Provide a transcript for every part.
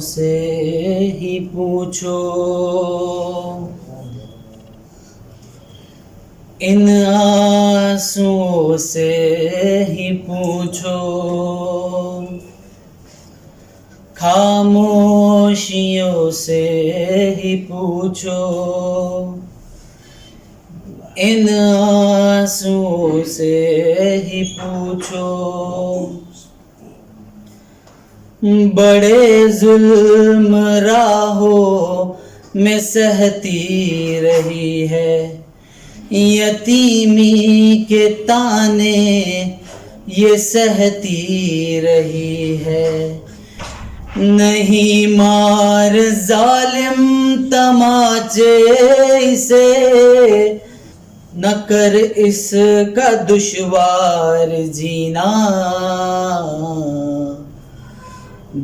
سے ہی پوچھو، ان آنسوں سے ہی پوچھو، خاموشیوں سے ہی پوچھو، ان آنسوں سے ہی پوچھو، بڑے ظلم راہوں میں سہتی رہی ہے، یتیمی کے تانے یہ سہتی رہی ہے، نہیں مار ظالم تماچے اسے، نہ کر اس کا دشوار جینا،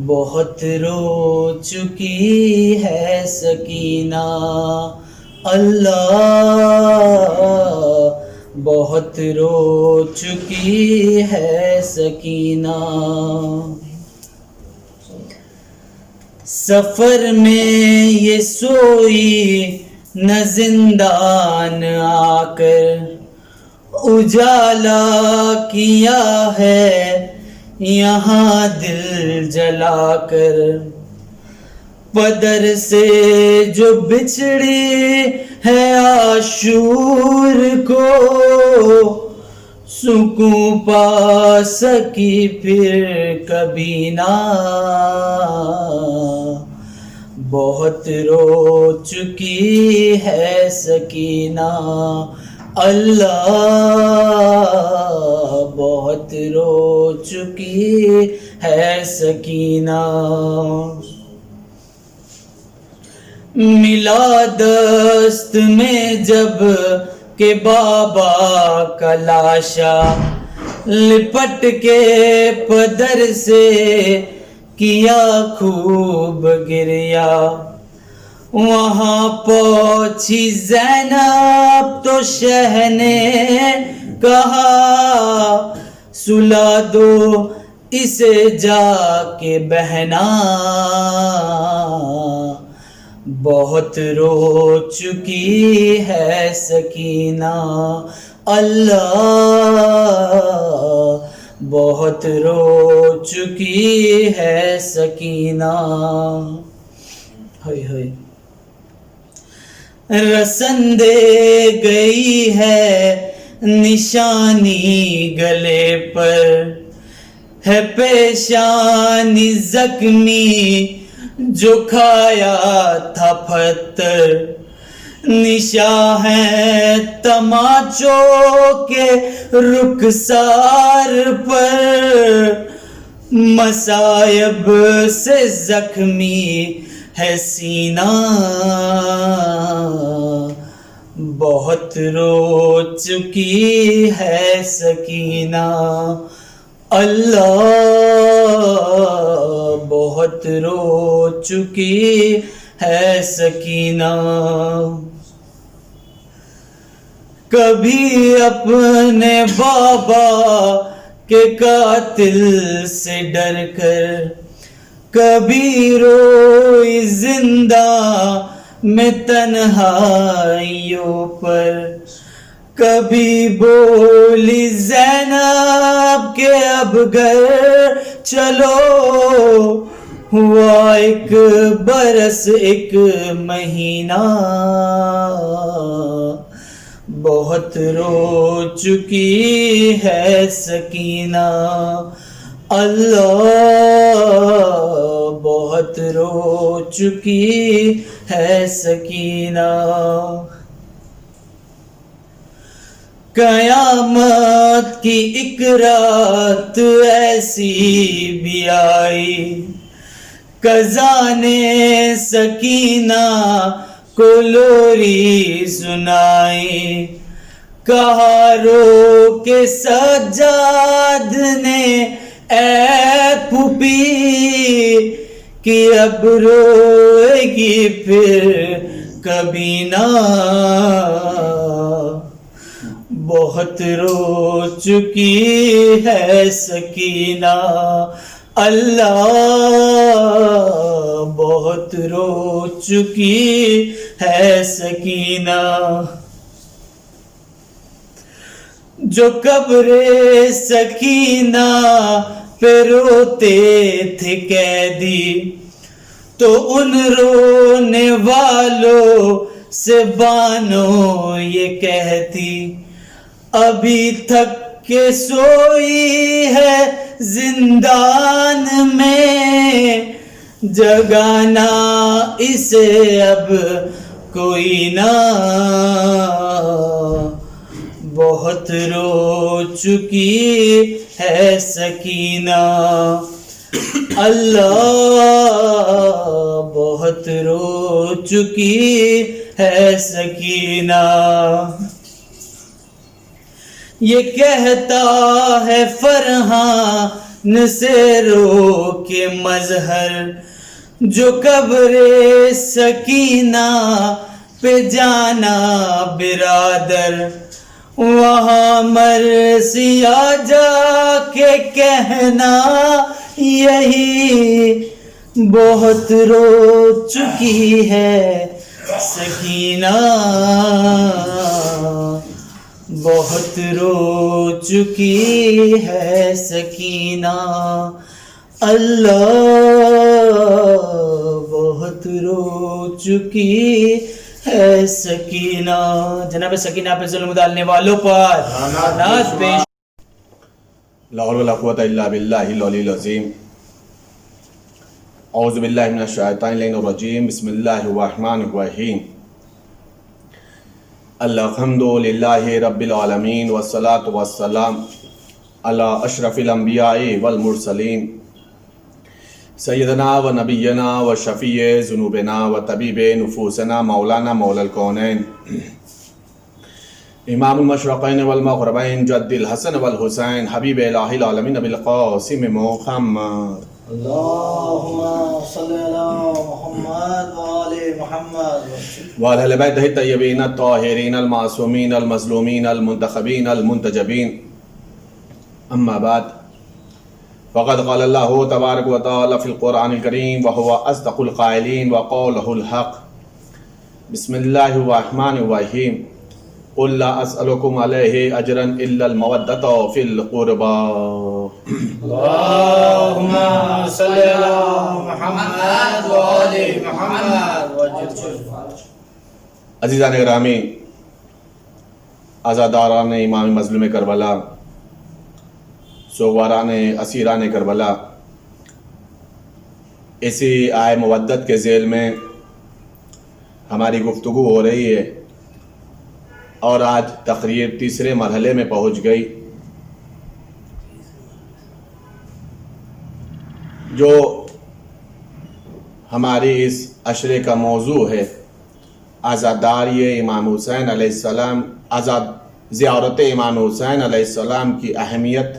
بہت رو چکی ہے سکینہ، اللہ بہت رو چکی ہے سکینہ، سفر میں یہ سوئی نہ زندان آ کر، اجالا کیا ہے یہاں دل جلا کر، پدر سے جو بچھڑی ہے عاشور کو، سکون پا سکی پھر کبھی نہ، بہت رو چکی ہے سکینہ، اللہ بہت رو چکی ہے سکینہ، ملا دست میں جب کہ بابا کا لاشا، لپٹ کے پدر سے کیا خوب گریا، وہاں پہنچی زینب تو شہ نے کہا، سلا دو اسے جا کے بہنا، بہت رو چکی ہے سکینہ، اللہ بہت رو چکی ہے سکینہ، ہائے ہائے، رسن دے گئی ہے نشانی گلے پر، ہے پیشانی زخمی جو کھایا تھا پتھر، نشاں ہے تماچوں کے رخسار پر، مصائب سے زخمی ہے سینہ، بہت رو چکی ہے سکینہ، اللہ بہت رو چکی ہے سکینہ، کبھی اپنے بابا کے قاتل سے ڈر کر، کبھی روئی زندہ میں تنہائیوں پر، کبھی بولی زینب کہ اب گھر چلو، ہوا ایک برس ایک مہینہ، بہت رو چکی ہے سکینہ، اللہ بہت رو چکی ہے سکینہ، قیامت کی ایک رات ایسی بھی آئی، قضا نے سکینہ کو لوری سنائی، کہا رو کے سجاد نے اے پھوپھی کہ اب روئے گی پھر کبھی نہ، بہت رو چکی ہے سکینہ، اللہ بہت رو چکی ہے سکینہ، جو قبر سکینہ پہ روتے تھے قیدی، تو ان رونے والوں سے بانو یہ کہتی، ابھی تھک کے سوئی ہے زندان میں، جگانا اسے اب کوئی نہ، بہت رو چکی ہے سکینہ، اللہ بہت رو چکی ہے سکینہ۔ یہ کہتا ہے فرحان سے رو کے مظہر، جو قبر سکینہ پہ جانا برادر، وہاں مرثیہ جا کے کہنا یہی، بہت رو چکی ہے سکینہ، بہت رو چکی ہے سکینہ، اللہ بہت رو چکی ہے سکینہ۔ جناب سکینہ پہ ظلم ڈالنے والوں پر لعنت پیش۔ لا حول ولا قوة الا باللہ العلی العظیم۔ اعوذ باللہ من الشیطان الرجیم، بسم اللہ الرحمن الرحیم۔ الحمد للہ رب العالمین والصلاة والسلام علی اشرف الانبیاء والمرسلین، سیدنا و نبینا و شفیع ذنوبنا و طبیب نفوسنا مولانا مولا الکونین، امام المشرقین والمغربین، جد الحسن والحسین، حبیب الہ العالمین بالقاسم محمد۔ اللہم صلی علی محمد وآل محمد وعلی بیتہ الطیبین الطاہرین المعصومین المظلومین المنتخبین المنتجبین، اما بعد، فقد قال اللہ تبارک و تعالی فی القرآن الکریم وہو اصدق القائلین وقولہ الحق، بسم اللہ الرحمن الرحیم، قل لا اسألکم علیہ اجرا الا المودۃ فی القربى۔ اللہم صلی علی محمد وآل محمد۔ عزیزان گرامی، عزاداران امام مظلوم کربلا، سوگواران اسیران کربلا، اسی آئے مودت کے ذیل میں ہماری گفتگو ہو رہی ہے، اور آج تقریر تیسرے مرحلے میں پہنچ گئی، جو ہماری اس عشرے کا موضوع ہے، عزاداری امام حسین علیہ السلام، زیارت امام حسین علیہ السلام کی اہمیت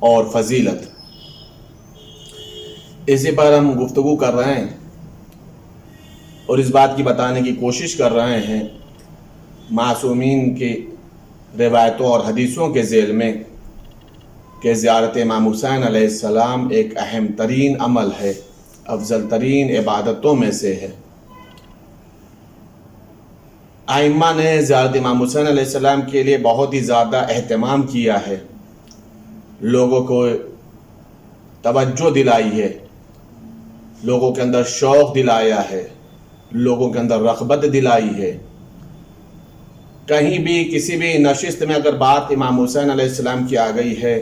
اور فضیلت۔ اسی پر ہم گفتگو کر رہے ہیں اور اس بات کی بتانے کی کوشش کر رہے ہیں معصومین کی روایتوں اور حدیثوں کے ذیل میں کہ زیارت امام حسین علیہ السلام ایک اہم ترین عمل ہے، افضل ترین عبادتوں میں سے ہے۔ ائمہ نے زیارت امام حسین علیہ السلام کے لیے بہت ہی زیادہ اہتمام کیا ہے، لوگوں کو توجہ دلائی ہے، لوگوں کے اندر شوق دلایا ہے، لوگوں کے اندر رغبت دلائی ہے۔ کہیں بھی کسی بھی نشست میں اگر بات امام حسین علیہ السلام کی آ گئی ہے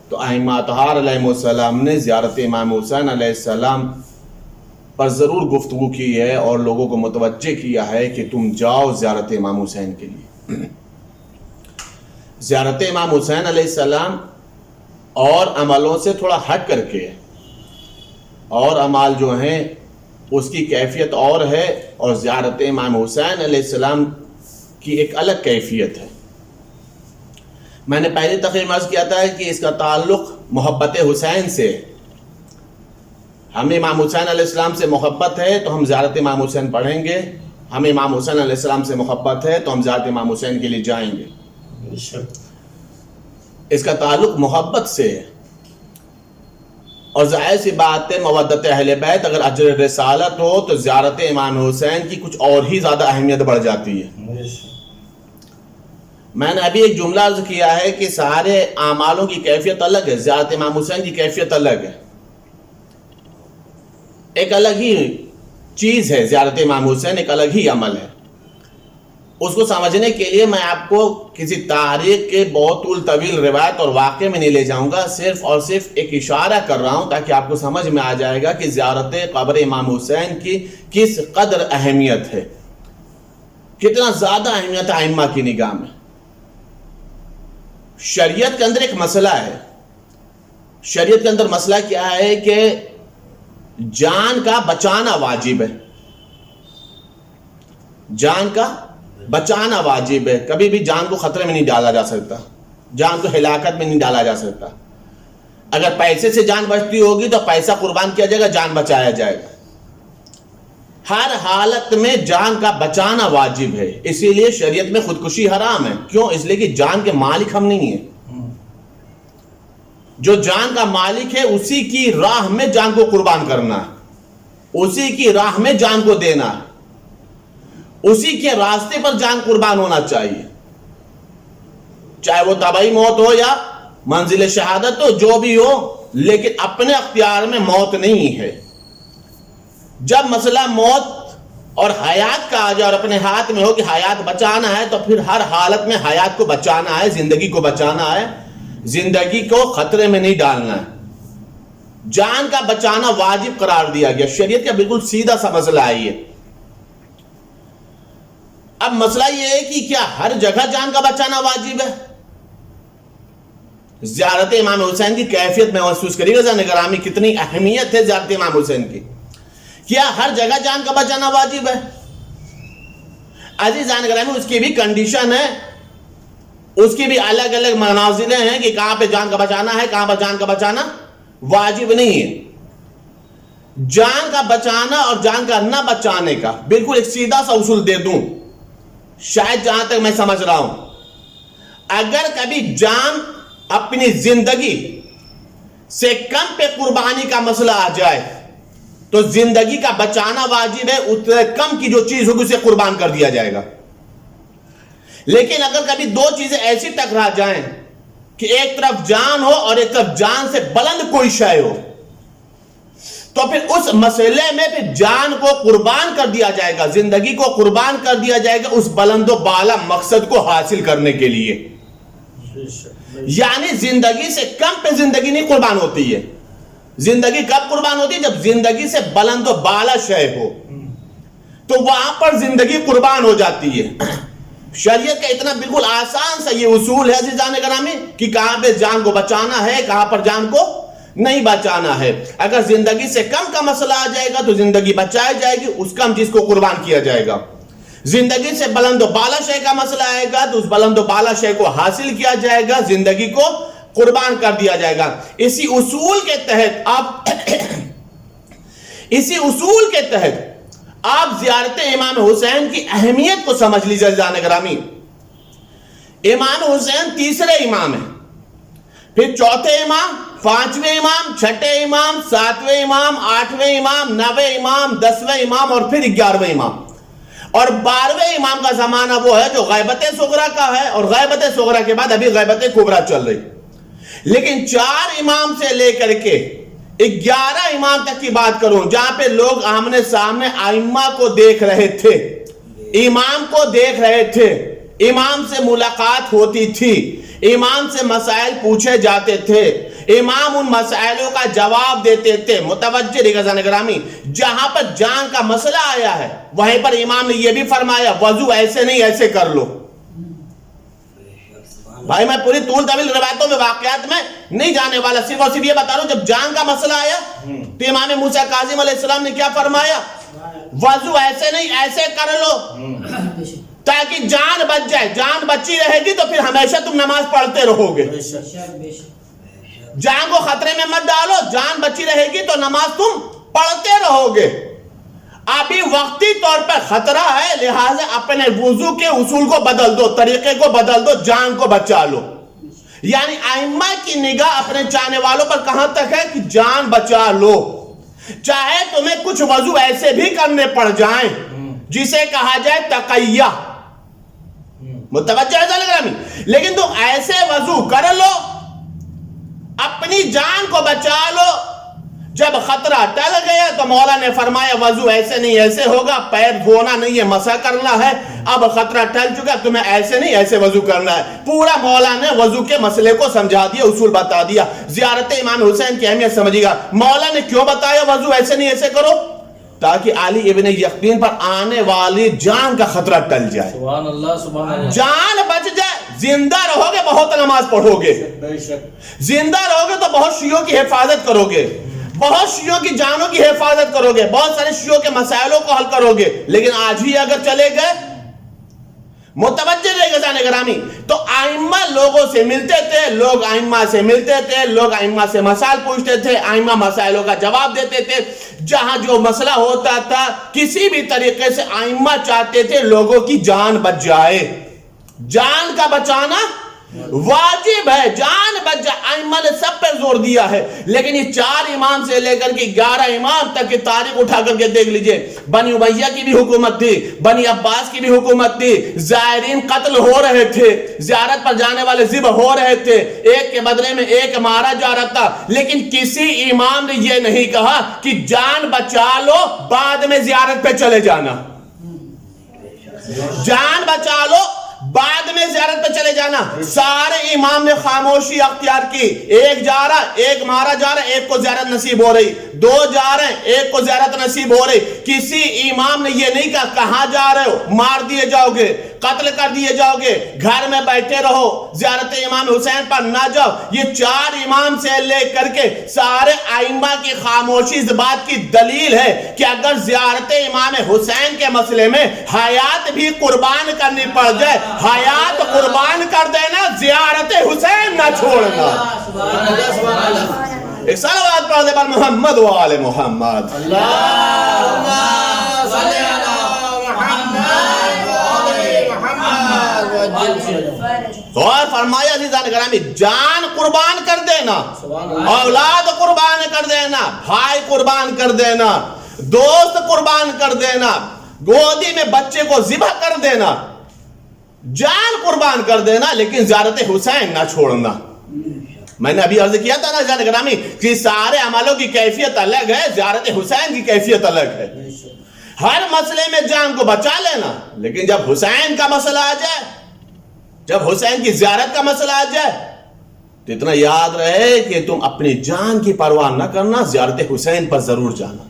تو ائمہ اطہار علیہ السلام نے زیارت امام حسین علیہ السلام پر ضرور گفتگو کی ہے اور لوگوں کو متوجہ کیا ہے کہ تم جاؤ زیارت امام حسین کے لیے۔ زیارت امام حسین علیہ السلام اور عملوں سے تھوڑا ہٹ کر کے، اور اعمال جو ہیں اس کی کیفیت اور ہے، اور زیارت امام حسین علیہ السلام کی ایک الگ کیفیت ہے۔ میں نے پہلی تقریر میں عرض کیا تھا کہ اس کا تعلق محبت حسین سے، ہمیں امام حسین علیہ السلام سے محبت ہے تو ہم زیارت امام حسین پڑھیں گے، ہمیں امام حسین علیہ السلام سے محبت ہے تو ہم زیارت امام حسین کے لیے جائیں گے۔ اس کا تعلق محبت سے ہے۔ اور ظاہر سی بات ہے مودت اہل بیت اگر اجر رسالت ہو تو زیارت امام حسین کی کچھ اور ہی زیادہ اہمیت بڑھ جاتی ہے۔ میں نے ابھی ایک جملہ عرض کیا ہے کہ سارے اعمالوں کی کیفیت الگ ہے، زیارت امام حسین کی کیفیت الگ ہے، ایک الگ ہی چیز ہے زیارت امام حسین، ایک الگ ہی عمل ہے۔ اس کو سمجھنے کے لیے میں آپ کو کسی تاریخ کے بہت طول طویل روایت اور واقعے میں نہیں لے جاؤں گا، صرف اور صرف ایک اشارہ کر رہا ہوں تاکہ آپ کو سمجھ میں آ جائے گا کہ زیارت قبر امام حسین کی کس قدر اہمیت ہے، کتنا زیادہ اہمیت ہے ائمہ کی نگاہ میں۔ شریعت کے اندر ایک مسئلہ ہے، شریعت کے اندر مسئلہ کیا ہے کہ جان کا بچانا واجب ہے، جان کا بچانا واجب ہے، کبھی بھی جان کو خطرے میں نہیں ڈالا جا سکتا، جان کو ہلاکت میں نہیں ڈالا جا سکتا۔ اگر پیسے سے جان بچتی ہوگی تو پیسہ قربان کیا جائے گا، جان بچایا جائے گا۔ ہر حالت میں جان کا بچانا واجب ہے، اسی لیے شریعت میں خودکشی حرام ہے۔ کیوں؟ اس لیے کہ جان کے مالک ہم نہیں ہیں، جو جان کا مالک ہے اسی کی راہ میں جان کو قربان کرنا ہے، اسی کی راہ میں جان کو دینا ہے، اسی کے راستے پر جان قربان ہونا چاہیے، چاہے وہ طبعی موت ہو یا منزل شہادت ہو، جو بھی ہو، لیکن اپنے اختیار میں موت نہیں ہے۔ جب مسئلہ موت اور حیات کا آ جائے اور اپنے ہاتھ میں ہو کہ حیات بچانا ہے تو پھر ہر حالت میں حیات کو بچانا ہے، زندگی کو بچانا ہے، زندگی کو خطرے میں نہیں ڈالنا ہے۔ جان کا بچانا واجب قرار دیا گیا، شریعت کا بالکل سیدھا سا مسئلہ ہے یہ۔ اب مسئلہ یہ ہے کہ کیا ہر جگہ جان کا بچانا واجب ہے؟ زیارت امام حسین کی کیفیت میں محسوس کریے گا زیادہ گرامی، کتنی اہمیت ہے زیارت امام حسین کی۔ کیا ہر جگہ جان کا بچانا واجب ہے؟ عزیزان گرامی، اس کی بھی کنڈیشن ہے، اس کی بھی الگ الگ منازلیں ہیں کہ کہاں پہ جان کا بچانا ہے، کہاں پر جان کا بچانا واجب نہیں ہے۔ جان کا بچانا اور جان کا نہ بچانے کا بالکل ایک سیدھا سا اصول دے دوں، شاید جہاں تک میں سمجھ رہا ہوں، اگر کبھی جان اپنی زندگی سے کم پہ قربانی کا مسئلہ آ جائے تو زندگی کا بچانا واجب ہے، اتنے کم کی جو چیز ہوگی اسے قربان کر دیا جائے گا۔ لیکن اگر کبھی دو چیزیں ایسی ٹکرا جائیں کہ ایک طرف جان ہو اور ایک طرف جان سے بلند کوئی شے ہو تو پھر اس مسئلے میں پھر جان کو قربان کر دیا جائے گا، زندگی کو قربان کر دیا جائے گا اس بلند و بالا مقصد کو حاصل کرنے کے لیے۔ یعنی زندگی سے کم پہ زندگی نہیں قربان ہوتی ہے۔ زندگی کب قربان ہوتی ہے؟ جب زندگی سے بلند و بالا شے ہو تو وہاں پر زندگی قربان ہو جاتی ہے۔ شریعت کا اتنا بالکل آسان سا یہ اصول ہے عزیزان گرامی کہ کہاں پہ جان کو بچانا ہے، کہاں پر جان کو نہیں بچانا ہے۔ اگر زندگی سے کم کا مسئلہ آ جائے گا تو زندگی بچائی جائے گی، اس کم چیز کو قربان کیا جائے گا۔ زندگی سے بلند و بالا شے کا مسئلہ آئے گا تو اس بلند و بالا شے کو حاصل کیا جائے گا، زندگی کو قربان کر دیا جائے گا۔ اسی اصول کے تحت آپ زیارت امام حسین کی اہمیت کو سمجھ لیجیے عزیزان گرامی۔ امام حسین تیسرے امام ہیں، پھر چوتھے امام، پانچویں امام، چھٹے امام، ساتویں امام، آٹھویں امام، نویں امام، 10ویں امام اور پھر 11ویں امام، اور 12ویں امام کا زمانہ وہ ہے جو غیبت صغرا کا ہے، اور غیبت صغرا کے بعد ابھی غیبت کبرا چل رہی۔ لیکن 4 امام سے لے کر کے 11 امام تک کی بات کروں جہاں پہ لوگ آمنے سامنے ائمہ کو دیکھ رہے تھے، امام کو دیکھ رہے تھے، امام سے ملاقات ہوتی تھی، امام سے مسائل پوچھے جاتے تھے، امام ان مسائلوں کا جواب دیتے تھے۔ متوجہ رہیے گا گرامی، جہاں پر جان کا مسئلہ آیا ہے وہیں پر امام نے یہ بھی فرمایا وضو ایسے نہیں ایسے کر لو۔ بھائی میں پوری طول طویل روایتوں میں واقعات میں نہیں جانے والا، صرف اور صرف یہ بتا رہا ہوں جب جان کا مسئلہ آیا تو امام موسیٰ کاظم علیہ السلام نے کیا فرمایا؟ وضو ایسے نہیں ایسے کر لو تاکہ جان بچ جائے۔ جان بچی رہے گی تو پھر ہمیشہ تم نماز پڑھتے رہو گے۔ جان کو خطرے میں مت ڈالو، جان بچی رہے گی تو نماز تم پڑھتے رہو گے۔ ابھی وقتی طور پر خطرہ ہے، لہٰذا اپنے وضو کے اصول کو بدل دو، طریقے کو بدل دو، جان کو بچا لو۔ یعنی ائمہ کی نگاہ اپنے چاہنے والوں پر کہاں تک ہے کہ جان بچا لو، چاہے تمہیں کچھ وضو ایسے بھی کرنے پڑ جائیں جسے کہا جائے تقیہ، متوجہ ہے گرامی، لیکن تم ایسے وضو کر لو، اپنی جان کو بچا لو۔ جب خطرہ ٹل گیا تو مولا نے فرمایا وضو ایسے نہیں ایسے ہوگا، پیر دھونا نہیں ہے مسح کرنا ہے، اب خطرہ ٹل چکا تمہیں ایسے نہیں ایسے وضو کرنا ہے۔ پورا مولا نے وضو کے مسئلے کو سمجھا دیا، اصول بتا دیا۔ زیارت امام حسین کی اہمیت سمجھیے گا، مولا نے کیوں بتایا وضو ایسے نہیں ایسے کرو؟ تاکہ علی ابن یقین پر آنے والی جان کا خطرہ ٹل جائے، سبحان اللہ سبحان اللہ، جان بچ جائے۔ زندہ رہو گے بہت نماز پڑھو گے، بے شک زندہ رہو گے تو بہت شیعوں کی حفاظت کرو گے، بہت شیعوں کی جانوں کی حفاظت کرو گے، بہت سارے شیعوں کے مسائلوں کو حل کرو گے۔ لیکن آج ہی اگر چلے گئے، متوجہ رہے گا جانے گرامی، تو ائمہ لوگوں سے ملتے تھے، لوگ ائمہ سے ملتے تھے، لوگ ائمہ سے مسائل پوچھتے تھے، ائمہ مسائلوں کا جواب دیتے تھے۔ جہاں جو مسئلہ ہوتا تھا کسی بھی طریقے سے ائمہ چاہتے تھے لوگوں کی جان بچ جائے۔ جان کا بچانا واجب ہے، جان بچ جائے، ائمہ نے سب پر زور دیا ہے۔ لیکن یہ 4 امام سے لے کر کے 11 امام تک کی تاریخ اٹھا کر کے دیکھ لیجئے، بنی امیہ کی بھی حکومت تھی، بنی عباس کی بھی حکومت تھی، زائرین قتل ہو رہے تھے، زیارت پر جانے والے ذبح ہو رہے تھے، ایک کے بدلے میں ایک مارا جا رہا تھا، لیکن کسی امام نے یہ نہیں کہا کہ جان بچا لو بعد میں زیارت پہ چلے جانا، جان بچا لو بعد میں زیارت پہ چلے جانا۔ سارے امام نے خاموشی اختیار کی، ایک جا رہا ایک مارا جا رہا، ایک کو زیارت نصیب ہو رہی، 2 جا رہے ہیں ایک کو زیارت نصیب ہو رہی۔ کسی امام نے یہ نہیں کہا کہاں جا رہے ہو، مار دیے جاؤ گے، قتل کر دیے جاؤ گے، گھر میں بیٹھے رہو، زیارت امام حسین پر نہ جاؤ۔ یہ 4 امام سے لے کر کے سارے ائمہ کی خاموشی اس بات کی دلیل ہے کہ اگر زیارت امام حسین کے مسئلے میں حیات بھی قربان کرنی پڑ جائے، حیات قربان کر دینا، زیارت حسین نہ چھوڑنا۔ ایک صلوات پڑھ دے پر محمد و آل محمد۔ اللہم صلی علی محمد و آل محمد۔ غور فرمایا عزیزان گرامی، جان قربان کر دینا، اولاد قربان کر دینا، بھائی قربان کر دینا، دوست قربان کر دینا، گودی میں بچے کو ذبح کر دینا، جان قربان کر دینا، لیکن زیارت حسین نہ چھوڑنا۔ میں نے ابھی عرض کیا تھا نا جان گرامی کہ سارے عملوں کی کیفیت الگ ہے، زیارت حسین کی کیفیت الگ ہے۔ ہر مسئلے میں جان کو بچا لینا، لیکن جب حسین کا مسئلہ آ جائے، جب حسین کی زیارت کا مسئلہ آ جائے تو اتنا یاد رہے کہ تم اپنی جان کی پرواہ نہ کرنا، زیارت حسین پر ضرور جانا۔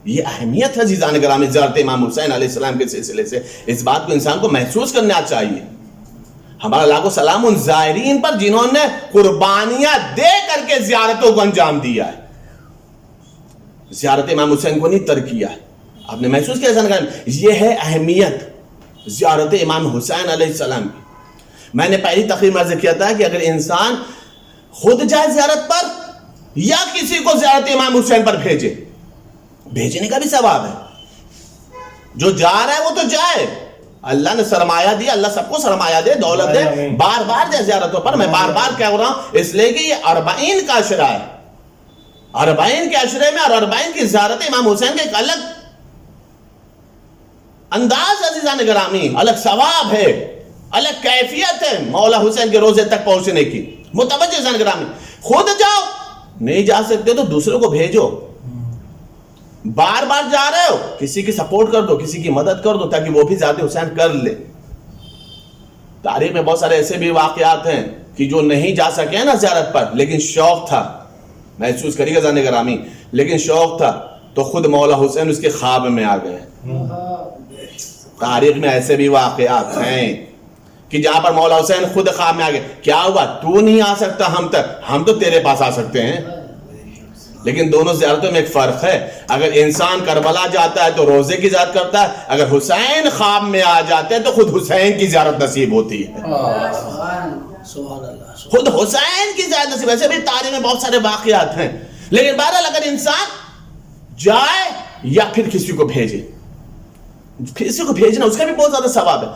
یہ اہمیت ہے عزیزان گرامی زیارت امام حسین علیہ السلام کے سلسلے سے، اس بات کو انسان کو محسوس کرنا چاہیے۔ ہمارا لاکھوں سلام ان زائرین پر جنہوں نے قربانیاں دے کر کے زیارتوں کو انجام دیا ہے، زیارت امام حسین کو نہیں ترک کیا ہے۔ آپ نے محسوس کیا عزیزان گرامی، یہ ہے اہمیت زیارت امام حسین علیہ السلام کی۔ میں نے پہلی تقریر میں عرض کیا تھا کہ اگر انسان خود جائے زیارت پر یا کسی کو زیارت امام حسین پر بھیجے، بھیجنے کا بھی ثواب ہے۔ جو جا رہا ہے وہ تو جائے، اللہ نے سرمایہ دیا، اللہ سب کو سرمایہ دے، دولت دے، بار بار جائے زیارتوں پر۔ میں بار بار کہہ رہا ہوں اس لیے کہ یہ 40 کا عشرہ ہے، 40 کے عشرے میں اور 40 کی زیارت امام حسین کا ایک الگ انداز عزیزان گرامی، الگ ثواب ہے، الگ کیفیت ہے مولا حسین کے روزے تک پہنچنے کی۔ متوجہ عزیزان گرامی، خود جاؤ، نہیں جا سکتے تو دوسروں کو بھیجو۔ بار بار جا رہے ہو کسی کی سپورٹ کر دو، کسی کی مدد کر دو تاکہ وہ بھی زیارت حسین کر لے۔ تاریخ میں بہت سارے ایسے بھی واقعات ہیں کہ جو نہیں جا سکے نا زیارت پر، لیکن شوق تھا، محسوس کریے گا جانے گرامی، لیکن شوق تھا تو خود مولا حسین اس کے خواب میں آ گئے۔ تاریخ میں ایسے بھی واقعات ہیں کہ جہاں پر مولا حسین خود خواب میں آ گئے، کیا ہوا تو نہیں آ سکتا ہم تک، ہم تو تیرے پاس آ سکتے ہیں۔ لیکن دونوں زیارتوں میں ایک فرق ہے، اگر انسان کربلا جاتا ہے تو روزے کی زیارت کرتا ہے، اگر حسین خواب میں آ جاتے ہیں تو خود حسین کی زیارت نصیب ہوتی ہے، خود حسین کی زیارت نصیب۔ ایسے بھی تاریخ میں بہت سارے واقعات ہیں، لیکن بہرحال اگر انسان جائے یا پھر کسی کو بھیجے، کسی کو بھیجنا اس کا بھی بہت زیادہ ثواب ہے۔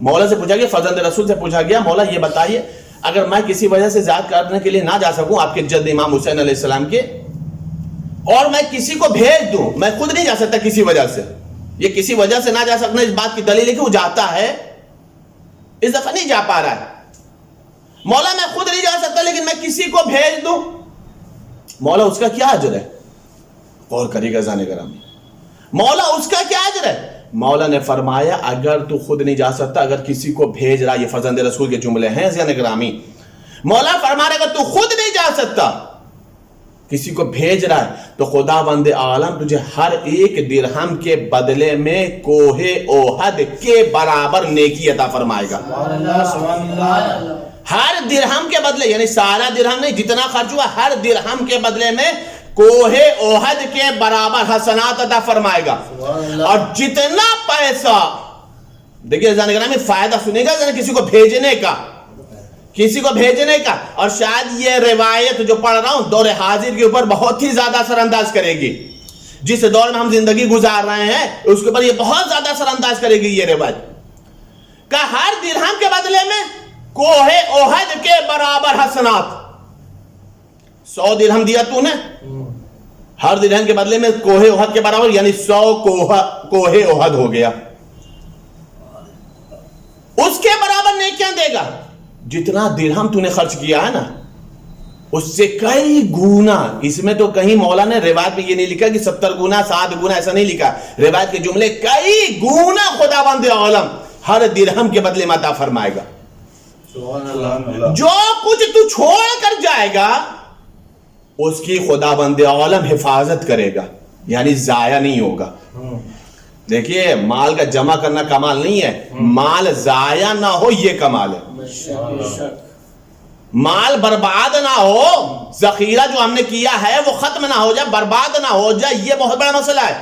مولا سے پوچھا گیا، فرزند رسول سے پوچھا گیا، مولا یہ بتائیے اگر میں کسی وجہ سے زیارت کرنے کے لیے نہ جا سکوں آپ کے جد امام حسین علیہ السلام کے، اور میں کسی کو بھیج دوں، میں خود نہیں جا سکتا کسی وجہ سے، یہ کسی وجہ سے نہ جا سکنا اس بات کی دلیل ہے کہ وہ جاتا ہے، اس دفعہ نہیں جا پا رہا ہے۔ مولا میں خود نہیں جا سکتا لیکن میں کسی کو بھیج دوں، مولا اس کا کیا اجر ہے؟ غور کریے گا زانے گرامی، مولا اس کا کیا اجر ہے؟ مولا نے فرمایا اگر تو خود نہیں جا سکتا، اگر کسی کو بھیج رہا، یہ فرزند رسول کے جملے ہیں زانے گرامی، مولا فرما رہا اگر تو خود نہیں جا سکتا کسی کو بھیج رہا ہے تو خدا بند عالم تجھے ہر ایک درہم کے بدلے میں کوہ احد کے برابر نیکی عطا فرمائے گا۔ ہر درہم کے بدلے، یعنی سارا درہم نہیں، جتنا خرچ ہوا ہر درہم کے بدلے میں کوہ احد کے برابر حسنات عطا فرمائے گا۔ اور جتنا پیسہ، دیکھیے زانے گرامی فائدہ سنے گا کسی کو بھیجنے کا، کسی کو بھیجنے کا، اور شاید یہ روایت جو پڑھ رہا ہوں دور حاضر کے اوپر بہت ہی زیادہ اثر انداز کرے گی، جس دور میں ہم زندگی گزار رہے ہیں اس کے اوپر یہ بہت زیادہ اثر انداز کرے گی یہ روایت، کہ ہر درہم کے بدلے میں کوہ احد کے برابر حسنات۔ 100 درہم دیا تو نے، ہر درہم کے بدلے میں کوہ احد کے برابر، یعنی 100 کوہ احد ہو گیا، اس کے برابر نیکیاں دے گا۔ جتنا درہم تو نے خرچ کیا ہے نا اس سے کئی گنا، اس میں تو کہیں مولا نے روایت میں یہ نہیں لکھا کہ 70 گنا 60 گنا، ایسا نہیں لکھا، روایت کے جملے کئی گنا خدا بند عالم ہر درہم کے بدلے میں عطا فرمائے گا۔ جو کچھ تو چھوڑ کر جائے گا اس کی خدا بند عالم حفاظت کرے گا، یعنی ضائع نہیں ہوگا۔ دیکھیے مال کا جمع کرنا کمال نہیں ہے، مال ضائع نہ ہو یہ کمال ہے، مال برباد نہ ہو، ذخیرہ جو ہم نے کیا ہے وہ ختم نہ ہو جائے، برباد نہ ہو جائے، یہ بہت بڑا مسئلہ ہے۔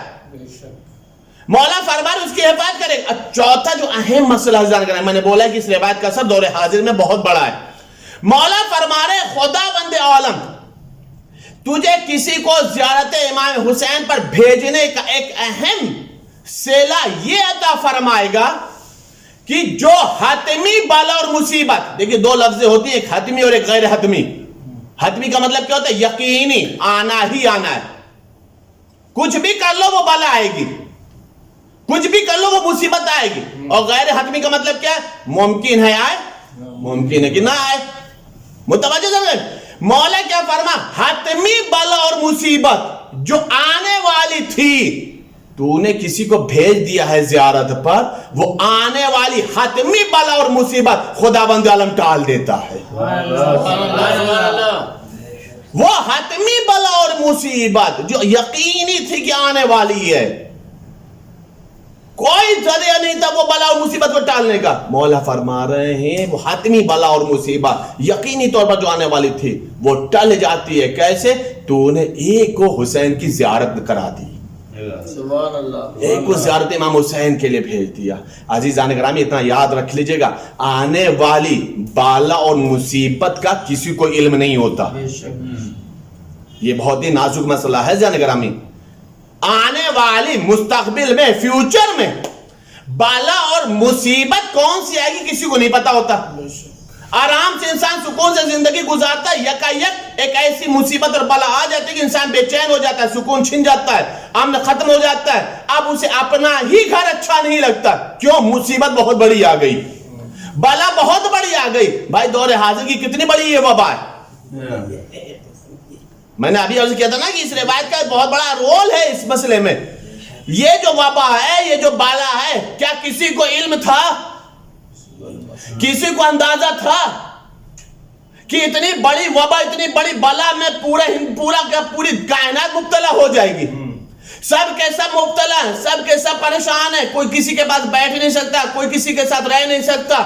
مولا فرمان اس کی حفاظت کرے گا۔ چوتھا جو اہم مسئلہ ہے، میں نے بولا کہ اس روایت کا اثر دور حاضر میں بہت بڑا ہے۔ مولا فرما رہے خدا بند عالم تجھے کسی کو زیارت امام حسین پر بھیجنے کا ایک اہم صلہ یہ عطا فرمائے گا کہ جو حتمی بلا اور مصیبت، دیکھیں دو لفظیں ہوتی ہیں، ایک حتمی اور ایک غیر حتمی۔ حتمی کا مطلب کیا ہوتا ہے؟ یقینی، آنا ہی آنا ہے، کچھ بھی کر لو وہ بلا آئے گی، کچھ بھی کر لو وہ مصیبت آئے گی۔ اور غیر حتمی کا مطلب کیا ہے؟ ممکن ہے آئے، ممکن ہے کہ نہ آئے۔ متوجہ سمجھیں؟ مولا کیا فرما؟ حتمی بلا اور مصیبت جو آنے والی تھی تو نے کسی کو بھیج دیا ہے زیارت پر، وہ آنے والی حتمی بلا اور مصیبت خدا بند عالم ٹال دیتا ہے۔ وہ حتمی بلا اور مصیبت جو یقینی تھی کہ آنے والی ہے، کوئی ذریعہ نہیں تھا وہ بلا اور مصیبت کو ٹالنے کا، مولا فرما رہے ہیں وہ حتمی بلا اور مصیبت یقینی طور پر جو آنے والی تھی وہ ٹل جاتی ہے۔ کیسے؟ تو نے ایک کو حسین کی زیارت کرا دی، ایک کو زیارت امام حسین کے لیے بھیج دیا۔ عزیزان گرامی اتنا یاد رکھ لیجئے گا، آنے والی بالا اور مصیبت کا کسی کو علم نہیں ہوتا، یہ بہت ہی نازک مسئلہ ہے عزیزان گرامی۔ آنے والی مستقبل میں، فیوچر میں بالا اور مصیبت کون سی آئے گی کسی کو نہیں پتا ہوتا۔ آرام سے انسان سکون سے زندگی گزارتا ہے، یکایک ایک ایسی مصیبت اور بلا آ جاتی ہے کہ انسان بے چین ہو جاتا ہے، سکون چھن جاتا ہے، امن ختم ہو جاتا ہے، اب اسے اپنا ہی گھر اچھا نہیں لگتا۔ کیوں؟ مصیبت بہت بڑی آ گئی، بلا بہت بڑی آ گئی۔ بھائی دور حاضر کی کتنی بڑی یہ وبا ہے۔ میں نے ابھی عرض کیا تھا نا کہ اس روایت کا بہت بڑا رول ہے اس مسئلے میں۔ یہ جو وبا ہے، یہ جو بالا ہے، کیا کسی کو علم تھا؟ کسی کو اندازہ تھا کہ اتنی بڑی وبا، اتنی بڑی بلا میں پوری کائنات مبتلا ہو جائے گی؟ سب کے سب مبتلا ہیں، سب کے سب پریشان ہیں، کوئی کسی کے پاس بیٹھ نہیں سکتا، کوئی کسی کے ساتھ رہ نہیں سکتا،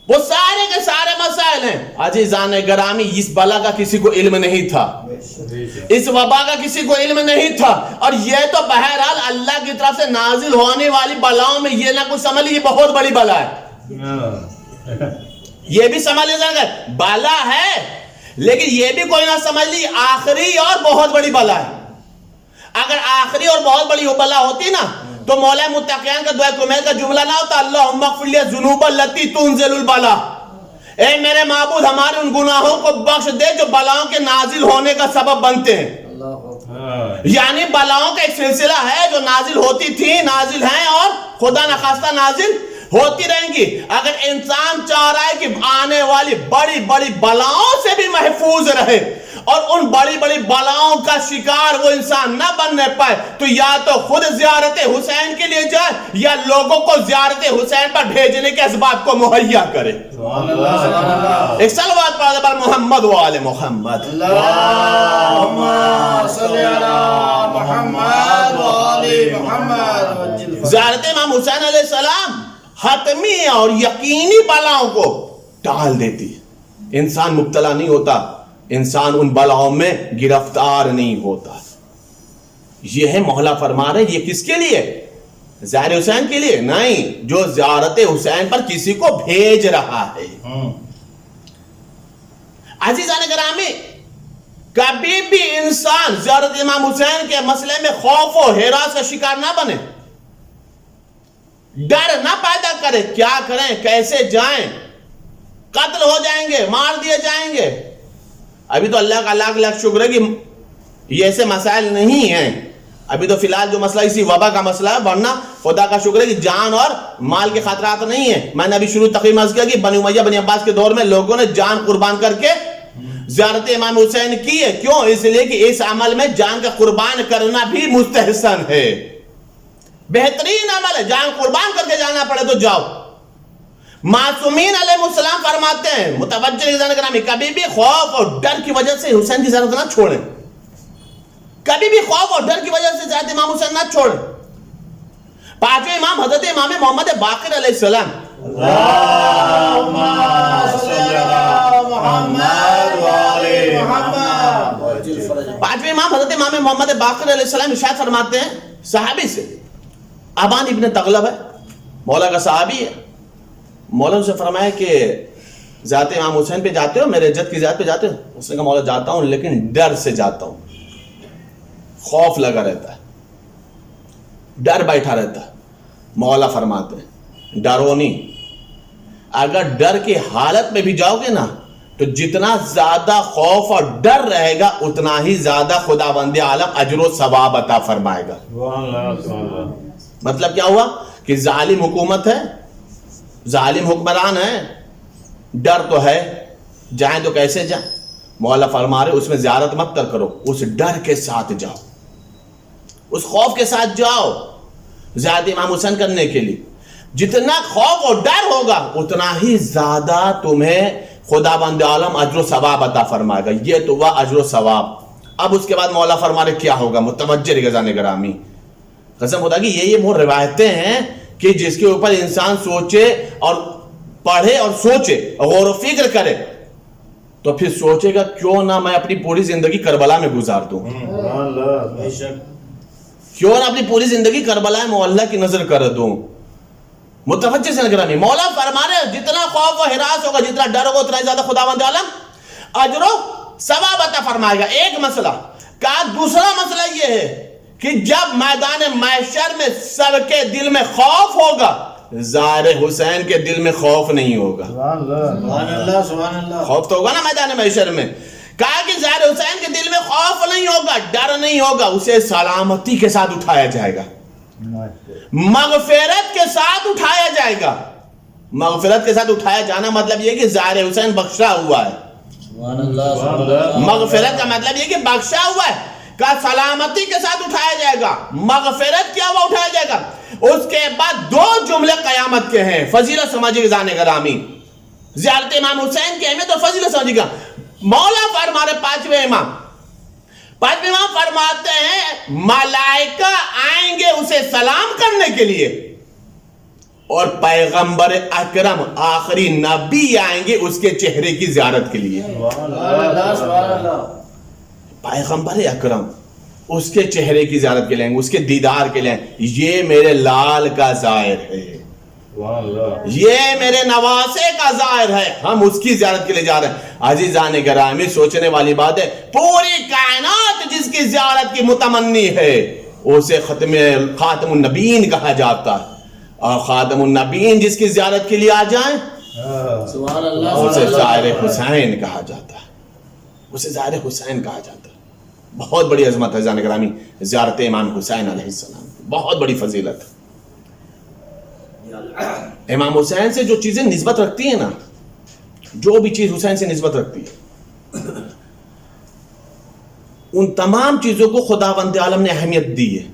وہ سارے کے سارے مسائل ہیں۔ عزیزان گرامی اس بلا کا کسی کو علم نہیں تھا، اس وبا کا کسی کو علم نہیں تھا، اور یہ تو بہرحال اللہ کی طرف سے نازل ہونے والی بلاؤں میں یہ نہ کچھ سمجھ لی یہ بہت بڑی بلا ہے، یہ بھی سمجھ لیجیے بلا ہے، لیکن یہ بھی کوئی نہ سمجھ لی آخری اور بہت بڑی بلا ہے۔ اگر آخری اور بہت بڑی بلا ہوتی نا تو مولا متقین کا دعا کمیل کا جملہ نہ ہوتا، اللہم اغفر لی الذنوب التی تنزل البلا، اے میرے معبود ہمارے ان گناہوں کو بخش دے جو بلاؤں کے نازل ہونے کا سبب بنتے ہیں. یعنی بلاؤں کا ایک سلسلہ ہے جو نازل ہوتی تھی، نازل ہیں اور خدا نخواستہ نازل ہوتی رہیں گی. اگر انسان چاہ رہا ہے کہ آنے والی بڑی بڑی بلاؤں سے بھی محفوظ رہے اور ان بڑی بڑی بلاؤں کا شکار وہ انسان نہ بننے پائے، تو یا تو خود زیارت حسین کے لیے جائے یا لوگوں کو زیارت حسین پر بھیجنے کے اسباب کو مہیا کرے. ایک صلوات پڑھ پر محمد و آل محمد. اللہم صلی علی محمد و آل محمد. زیارت امام حسین علیہ السلام حتمی اور یقینی بلاؤں کو ٹال دیتی. انسان مبتلا نہیں ہوتا، انسان ان بلاؤں میں گرفتار نہیں ہوتا. یہ ہے مولا فرما رہے. یہ کس کے لیے؟ زائر حسین کے لیے نہیں، جو زیارت حسین پر کسی کو بھیج رہا ہے. عزیزان گرامی، کبھی بھی انسان زیارت امام حسین کے مسئلے میں خوف و ہراس کا شکار نہ بنے، ڈر نہ پیدا کرے. کیا کریں، کیسے جائیں، قتل ہو جائیں گے، مار دیے جائیں گے. ابھی تو اللہ کا لاکھ لاکھ شکر ہے کہ یہ ایسے مسائل نہیں ہیں. ابھی تو فی الحال جو مسئلہ اسی وبا کا مسئلہ ہے، ورنہ خدا کا شکر ہے کہ جان اور مال کے خطرات نہیں ہیں. میں نے ابھی شروع تقریر عرض کیا کہ بنی امیہ بنی عباس کے دور میں لوگوں نے جان قربان کر کے زیارت امام حسین کی ہے. کیوں؟ اس لیے کہ اس عمل میں جان کا قربان کرنا بھی مستحسن ہے، بہترین عمل ہے. جان قربان کر کے جانا پڑے تو جاؤ. معصومین علیہ السلام فرماتے ہیں، متوجہ عزیزان گرامی، کبھی بھی خوف اور ڈر کی وجہ سے حسین کی زیارت نہ چھوڑیں. کبھی بھی خوف اور ڈر کی وجہ سے زیارت امام حسین نہ چھوڑیں. پانچویں امام حضرت امام محمد باقر علیہ السلام. اللہم صلی علی محمد و آل محمد. پانچویں امام حضرت امام محمد باقر علیہ السلام ارشاد فرماتے ہیں صحابی سے، ابان ابن تغلب ہے، مولا کا صحابی ہے. مولا سے فرمایا کہ زیارت امام حسین پہ جاتے ہو، میرے جد کی زیارت پہ جاتے ہو؟ اس نے کہا مولا جاتا ہوں لیکن ڈر سے جاتا ہوں، خوف لگا رہتا ہے، ڈر بیٹھا رہتا ہے. مولا فرماتے ہیں ڈرو نہیں. اگر ڈر کی حالت میں بھی جاؤ گے نا تو جتنا زیادہ خوف اور ڈر رہے گا اتنا ہی زیادہ خداوند عالم اجر و ثواب عطا فرمائے گا. مطلب کیا ہوا کہ ظالم حکومت ہے، ظالم حکمران ہے، ڈر تو ہے، جائیں تو کیسے جائیں؟ مولا فرما رہے اس میں زیارت مت کرو، اس ڈر کے ساتھ جاؤ، اس خوف کے ساتھ جاؤ زیارت امام حسین کرنے کے لیے. جتنا خوف اور ڈر ہوگا اتنا ہی زیادہ تمہیں خداوند عالم اجر و ثواب عطا فرمائے گا. یہ تو ہوا اجر و ثواب. اب اس کے بعد مولا فرما رہے کیا ہوگا؟ متوجہ رضوان گرامی، قسم خدا کی یہ وہ روایتیں ہیں کہ جس کے اوپر انسان سوچے اور پڑھے اور سوچے، غور و فکر کرے تو پھر سوچے گا کیوں نہ میں اپنی پوری زندگی کربلا میں گزار دوں، کیوں نہ اپنی پوری زندگی کربلا میں اللہ کی نظر کر دوں. متوجہ سے نگرانی، مولا فرما رہے جتنا خوف و ہراس ہوگا، جتنا ڈر ہوگا اتنا زیادہ خداوند عالم اجر و ثواب عطا فرمائے گا. ایک مسئلہ کا. دوسرا مسئلہ یہ ہے کہ جب میدان محشر میں سب کے دل میں خوف ہوگا، زائر حسین کے دل میں خوف نہیں ہوگا. سبحان اللہ سبحان اللہ. خوف تو ہوگا نا میدان محشر میں. کہا کہ زائر حسین کے دل میں خوف نہیں ہوگا، ڈر نہیں ہوگا، اسے سلامتی کے ساتھ اٹھایا جائے گا، مغفرت کے ساتھ اٹھایا جائے گا. مغفرت کے ساتھ اٹھایا جانا مطلب یہ کہ زائر حسین بخشا ہوا ہے. سبحان اللہ سبحان اللہ. مغفرت کا مطلب یہ کہ بخشا ہوا ہے، کا سلامتی کے ساتھ اٹھایا جائے گا، مغفرت کیا ہوا اٹھایا جائے گا. اس کے بعد دو جملے قیامت کے ہیں، فضیلت سمجھے گزانے گرامی. زیارت امام حسین کی اہمیت اور فضیلت سمجھے گا. مولا فرما رہے پانچویں امام فرماتے ہیں ملائکہ آئیں گے اسے سلام کرنے کے لیے، اور پیغمبر اکرم آخری نبی آئیں گے اس کے چہرے کی زیارت کے لیے. پیغمبر اکرم اس کے چہرے کی زیارت کے لیے، اس کے دیدار کے لیے. یہ میرے لال کا ظاہر ہے، یہ میرے نواسے کا ظاہر ہے، ہم اس کی زیارت کے لیے جا رہے ہیں. عزیزان گرامی، سوچنے والی بات ہے، پوری کائنات جس کی زیارت کی متمنی ہے اسے خاتم النبیین کہا جاتا ہے. اور خاتم النبیین جس کی زیارت کے لیے آ جائیں سبحان اللہ اسے زائر حسین کہا جاتا ہے، اسے زائر حسین کہا جاتا ہے۔ بہت بڑی عظمت ہے جان گرامی زیارت امام حسین علیہ السلام، بہت بڑی فضیلت ہے۔ امام حسین سے جو چیزیں نسبت رکھتی ہیں نا، جو بھی چیز حسین سے نسبت رکھتی ہے، ان تمام چیزوں کو خداوند عالم نے اہمیت دی ہے،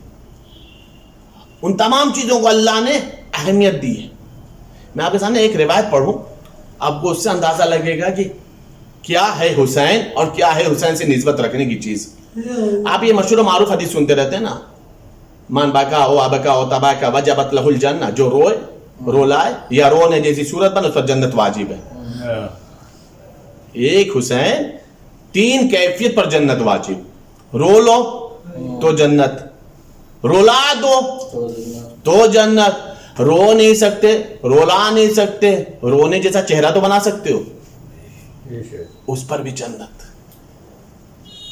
ان تمام چیزوں کو اللہ نے اہمیت دی ہے۔ میں آپ کے سامنے ایک روایت پڑھوں، آپ کو اس سے اندازہ لگے گا کہ کیا ہے حسین اور کیا ہے حسین سے نسبت رکھنے کی چیز۔ آپ یہ مشہور و معروف حدیث سنتے رہتے ہیں نا، من بکا او ابکا او تباکا وجبت لہ الجنہ، جو روئے رولائے یا رونے جیسی صورت بن اس پر جنت واجب ہے۔ ایک حسین 3 کیفیت پر جنت واجب، رو لو تو جنت، رولا دو تو جنت، رو نہیں سکتے، رولا نہیں سکتے، رونے جیسا چہرہ تو بنا سکتے ہو، اس پر بھی جنت،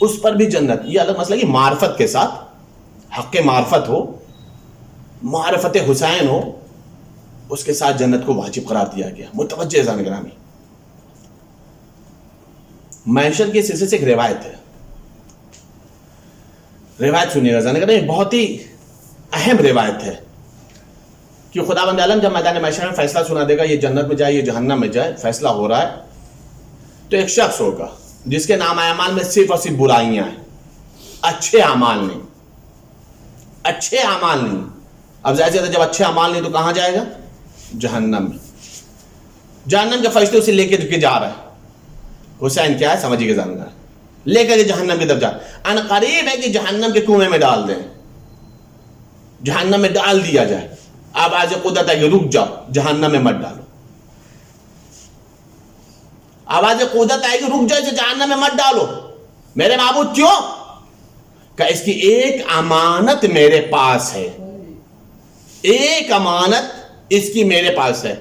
اس پر بھی جنت۔ یہ الگ مسئلہ کہ معرفت کے ساتھ، حق معرفت ہو، معرفت حسین ہو، اس کے ساتھ جنت کو واجب قرار دیا گیا۔ متوجہ ذہن گرامی، معیشت کے سلسلے سے ایک روایت ہے، روایت سنیے گا ذہن گرامی، بہت ہی اہم روایت ہے کہ خداوند عالم جب میدان معیشت میں فیصلہ سنا دے گا، یہ جنت میں جائے یہ جہنم میں جائے، فیصلہ ہو رہا ہے، تو ایک شخص ہوگا جس کے نام اعمال میں صرف اور صرف برائیاں ہیں، اچھے اعمال نہیں، اچھے اعمال نہیں۔ اب ظاہر ہے جب اچھے اعمال نہیں تو کہاں جائے گا؟ جہنم میں۔ جہنم کے فرشتے اسے لے کے جا رہا ہے، حسین کیا ہے سمجھیے گا ذہن، لے کر کے جہنم کی طرف جا، ان قریب ہے کہ جہنم کے کنویں میں ڈال دیں، جہنم میں ڈال دیا جائے۔ اب آج قدرت ہے کہ رک جاؤ، جہنم میں مت ڈالو، آواز قدرت آئے گی رک جائے، جہنم میں مت ڈالو۔ میرے معبود کیوں؟ کہ اس کی ایک امانت میرے پاس ہے، ایک امانت اس کی میرے پاس ہے،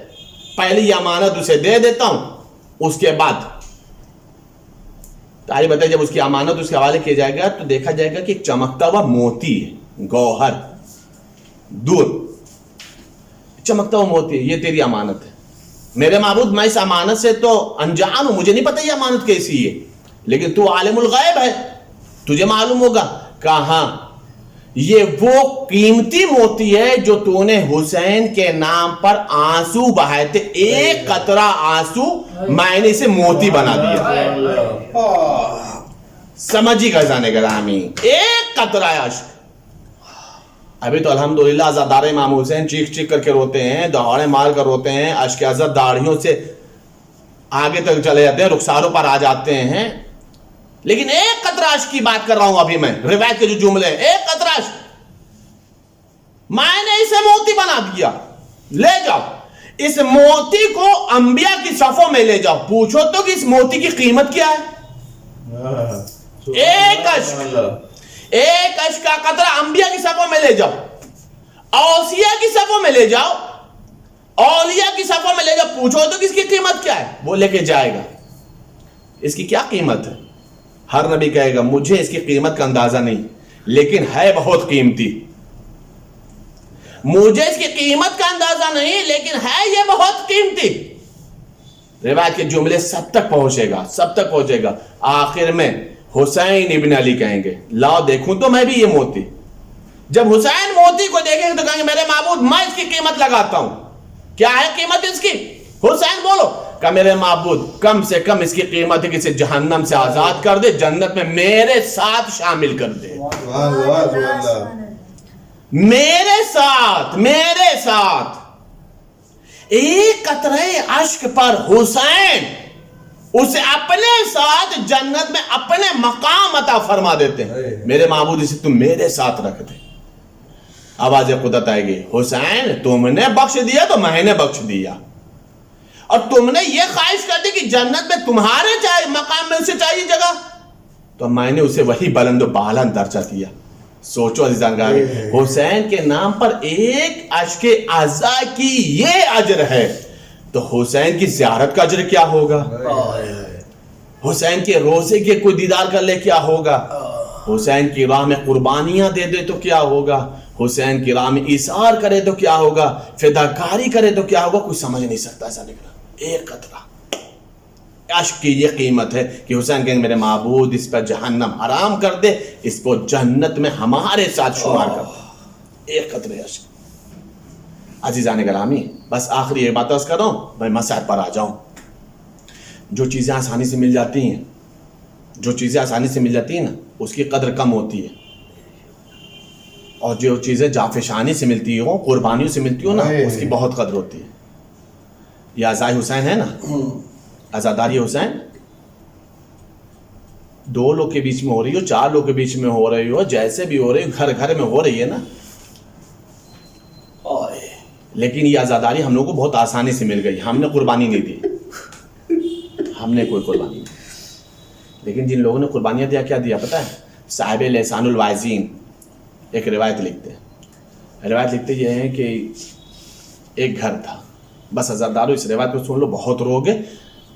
پہلی یہ امانت اسے دے دیتا ہوں، اس کے بعد تاریخ بتائے جب اس کی امانت اس کے حوالے کیا جائے گا تو دیکھا جائے گا کہ ایک چمکتا ہوا موتی ہے، گوہر دور چمکتا ہوا موتی ہے، یہ تیری امانت ہے۔ میرے معبود میں اس امانت سے تو انجان ہوں، مجھے نہیں پتا یہ امانت کیسی ہے، لیکن تو عالم الغیب ہے، تجھے معلوم ہوگا۔ کہاں؟ یہ وہ قیمتی موتی ہے جو تو نے حسین کے نام پر آنسو بہائے تھے، ایک قطرہ آنسو میں نے اسے موتی بنا دیا۔ سمجھی گا جانے گرامی، ایک قطرہ اشک۔ ابھی تو الحمدللہ عزادار امام حسین چیخ چیخ کر کے روتے ہیں، دہاڑے مار کر روتے ہیں، اشک عزت داڑھیوں سے آگے تک چلے جاتے ہیں، رخساروں پر آ جاتے ہیں، لیکن ایک قطرہ اشک کی بات کر رہا ہوں ابھی میں، روایت کے جو جملے ہیں، ایک قطرہ اشک میں نے اسے موتی بنا دیا۔ لے جاؤ اس موتی کو انبیاء کی صفوں میں لے جاؤ، پوچھو تو کہ اس موتی کی قیمت کیا ہے؟ ایک اشک، ایک اشک کا قطرہ انبیاء کی صفوں میں لے جاؤ، اوصیاء کی صفوں میں لے جاؤ، اولیاء کی صفوں میں لے جاؤ، پوچھو تو کہ اس کی قیمت کیا ہے؟ وہ لے کے جائے گا۔ اس کی کیا قیمت ہے؟ ہر نبی کہے گا مجھے اس کی قیمت کا اندازہ نہیں، لیکن ہے بہت قیمتی۔ مجھے اس کی قیمت کا اندازہ نہیں، لیکن ہے یہ بہت قیمتی۔ روایت کے جملے سب تک پہنچے گا، سب تک پہنچے گا۔ آخر میں حسین ابن علی کہیں گے لاؤ دیکھوں تو میں بھی یہ موتی۔ جب حسین موتی کو دیکھیں گے تو کہیں گے میرے معبود میں اس کی قیمت لگاتا ہوں۔ کیا ہے قیمت اس کی؟ حسین بولو کہ میرے معبود کم سے کم اس کی قیمت ہے کہ اسے جہنم سے آزاد کر دے، جنت میں میرے ساتھ شامل کر دے، میرے ساتھ، میرے ساتھ۔ ایک قطرے اشک پر حسین اسے اپنے ساتھ جنت میں اپنے مقام عطا فرما دیتے ہیں۔ میرے معبود اسے تم میرے ساتھ رکھ دے۔ آواز قدرت آئے گی حسین تم نے بخش دیا تو میں نے بخش دیا، اور تم نے یہ خواہش کر دی کہ جنت میں تمہارے چاہے مقام میں اسے چاہیے جگہ، تو میں نے اسے وہی بلند و بالا درجہ دیا۔ سوچو عزیزان گرامی، حسین کے نام پر ایک اشک عزا کی یہ اجر ہے، تو حسین کی زیارت کا اجر کیا ہوگا؟ حسین کے روزے کے کوئی دیدار کر لے کیا ہوگا؟ حسین کی راہ میں قربانیاں دے دے تو کیا ہوگا؟ حسین کی راہ میں ایثار کرے تو کیا ہوگا؟ فداکاری کرے تو کیا ہوگا؟ کوئی سمجھ نہیں سکتا ایسا نکلا۔ ایک قطرہ عشق کی یہ قیمت ہے کہ حسین کہیں میرے معبود اس پر جہنم حرام کر دے, اس کو جنت میں ہمارے ساتھ شمار کر دے. ایک قطرے عشق. عزیزان گرامی, بس آخری یہ بات عرض کر رہا ہوں, میں مسائل پر آ جاؤں. جو چیزیں آسانی سے مل جاتی ہیں, جو چیزیں آسانی سے مل جاتی ہیں نا, اس کی قدر کم ہوتی ہے, اور جو چیزیں جافشانی سے ملتی ہوں, قربانیوں سے ملتی ہوں نا, اس کی بہت قدر ہوتی ہے. یہ ازائے حسین ہے نا, عزاداری حسین, 2 لوگ کے بیچ میں ہو رہی ہو, 4 لوگ کے بیچ میں ہو رہی ہو, جیسے بھی ہو رہی ہو, گھر گھر میں ہو رہی ہے نا, لیکن یہ عزاداری ہم لوگوں کو بہت آسانی سے مل گئی. ہم نے قربانی نہیں دی, ہم نے کوئی قربانی نہیں. لیکن جن لوگوں نے قربانیاں دیا, کیا دیا پتہ ہے؟ صاحب لسان الواعظین ایک روایت لکھتے ہیں. روایت لکھتے یہ ہیں کہ ایک گھر تھا, بس عزادارو اس روایت کو سن لو, بہت روگے,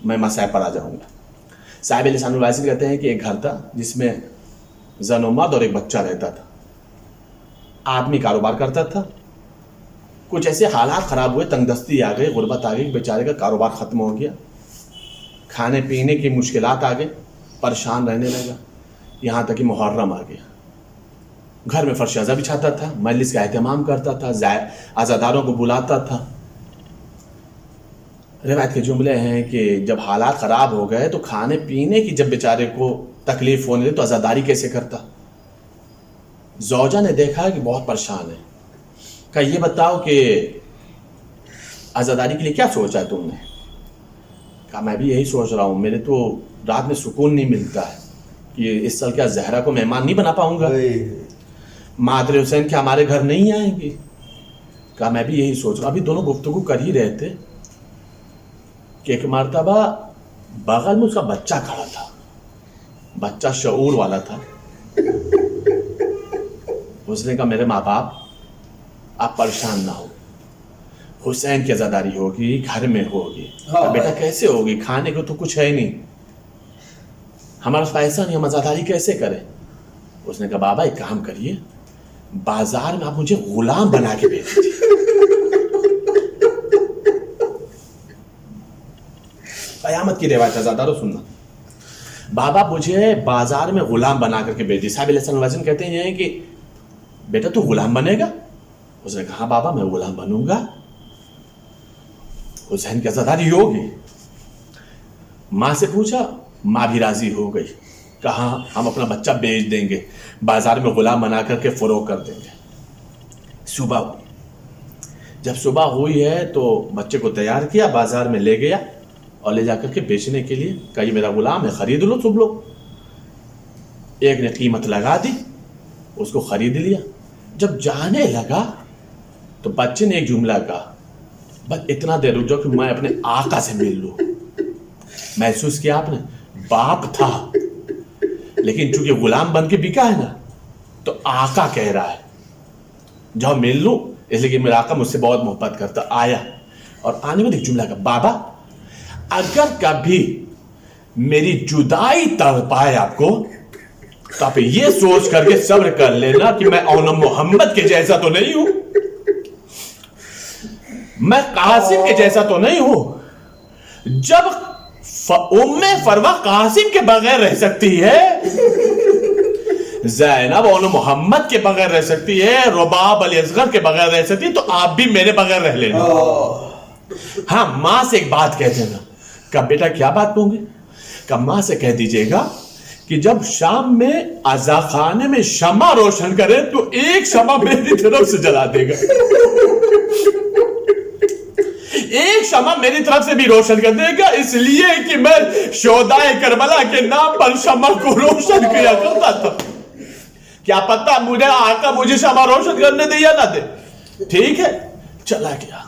میں مسائل پر آ جاؤں گا. صاحب لسان الواعظین کہتے ہیں کہ ایک گھر تھا جس میں زن و مرد اور ایک بچہ رہتا تھا. آدمی کاروبار کرتا تھا, کچھ ایسے حالات خراب ہوئے, تنگ دستی آ گئی, غربت آ گئی, بیچارے کا کاروبار ختم ہو گیا, کھانے پینے کی مشکلات آ گئی, پریشان رہنے لگا. یہاں تک کہ محرم آ گیا. گھر میں فرش ازا بچھاتا تھا, مجلس کا اہتمام کرتا تھا, عزاداروں کو بلاتا تھا. روایت کے جملے ہیں کہ جب حالات خراب ہو گئے تو کھانے پینے کی جب بیچارے کو تکلیف ہونے لگی تو عزاداری کیسے کرتا. زوجہ نے دیکھا کہ بہت پریشان ہے, کہا یہ بتاؤ کہ عزاداری کے لیے کیا سوچا ہے تم نے؟ کہا میں بھی یہی سوچ رہا ہوں, میرے تو رات میں سکون نہیں ملتا ہے کہ اس سال کیا زہرا کو مہمان نہیں بنا پاؤں گا, مادر حسین کیا ہمارے گھر نہیں آئیں گے؟ کہا میں بھی یہی سوچ رہا ہوں. ابھی دونوں گفتگو کر ہی رہے تھے کہ ایک مرتبہ بغل میں اس کا بچہ کھڑا تھا, بچہ شعور والا تھا. اس نے کہا میرے ماں باپ آپ پریشان نہ ہو, حسین کی عزاداری ہوگی, گھر میں ہوگی. بیٹا کیسے ہوگی, کھانے کو تو کچھ ہے نہیں, ہمارا پیسہ نہیں, ہم عزاداری کیسے کریں؟ اس نے کہا بابا ایک کام کریے, بازار میں آپ مجھے غلام بنا کے بھیج دیجیے. قیامت کی روایت عزادارو سننا, بابا مجھے بازار میں غلام بنا کر کے بھیج دیجیے. صاحب علیہ السلام کہتے ہیں کہ بیٹا تو غلام بنے گا؟ اس نے کہا بابا میں غلام بنوں گا, حسین کی عزاداری ہوگی. ماں سے پوچھا, ماں بھی راضی ہو گئی, کہا ہم اپنا بچہ بیچ دیں گے, بازار میں غلام بنا کر کے فروغ کر دیں گے. صبح ہوئی, جب صبح ہوئی ہے تو بچے کو تیار کیا, بازار میں لے گیا اور لے جا کر کے بیچنے کے لیے. کہا یہ میرا غلام ہے, خرید لو تم لوگ. ایک نے قیمت لگا دی, اس کو خرید لیا. جب جانے لگا تو بچے نے ایک جملہ کہا, بس اتنا دیر رک جاؤ کہ میں اپنے آقا سے مل لوں. محسوس کیا آپ نے, باپ تھا لیکن چونکہ غلام بن کے بکا ہے نا, تو آقا کہہ رہا ہے جاؤ مل لوں, اس لیے کہ میرا آقا مجھ سے بہت محبت کرتا. آیا اور آنے میں ایک جملہ کہا, بابا اگر کبھی میری جدائی تڑپائے آپ کو تو آپ یہ سوچ کر کے صبر کر لینا کہ میں اون محمد کے جیسا تو نہیں ہوں, میں قاسم کے جیسا تو نہیں ہوں. جب ام فروہ قاسم کے بغیر رہ سکتی ہے, زینب اون محمد کے بغیر رہ سکتی ہے, رباب علی اصغر کے بغیر رہ سکتی ہے, تو آپ بھی میرے بغیر رہ لینا. ہاں ماں سے ایک بات کہہ دینا. کہا بیٹا کیا بات کہوں گی؟ کہا ماں سے کہہ دیجئے گا کہ جب شام میں عزا خانے میں شمع روشن کرے تو ایک شمع میری طرف سے جلا دے گا, ایک شمع میری طرف سے بھی روشن کر دے گا, اس لیے کہ میں شہدائے کربلا کے نام پر شمع کو روشن کیا کرتا تھا. کیا پتہ مجھے آقا مجھے شمع روشن کرنے دے یا نہ دے. ٹھیک ہے, چلا گیا.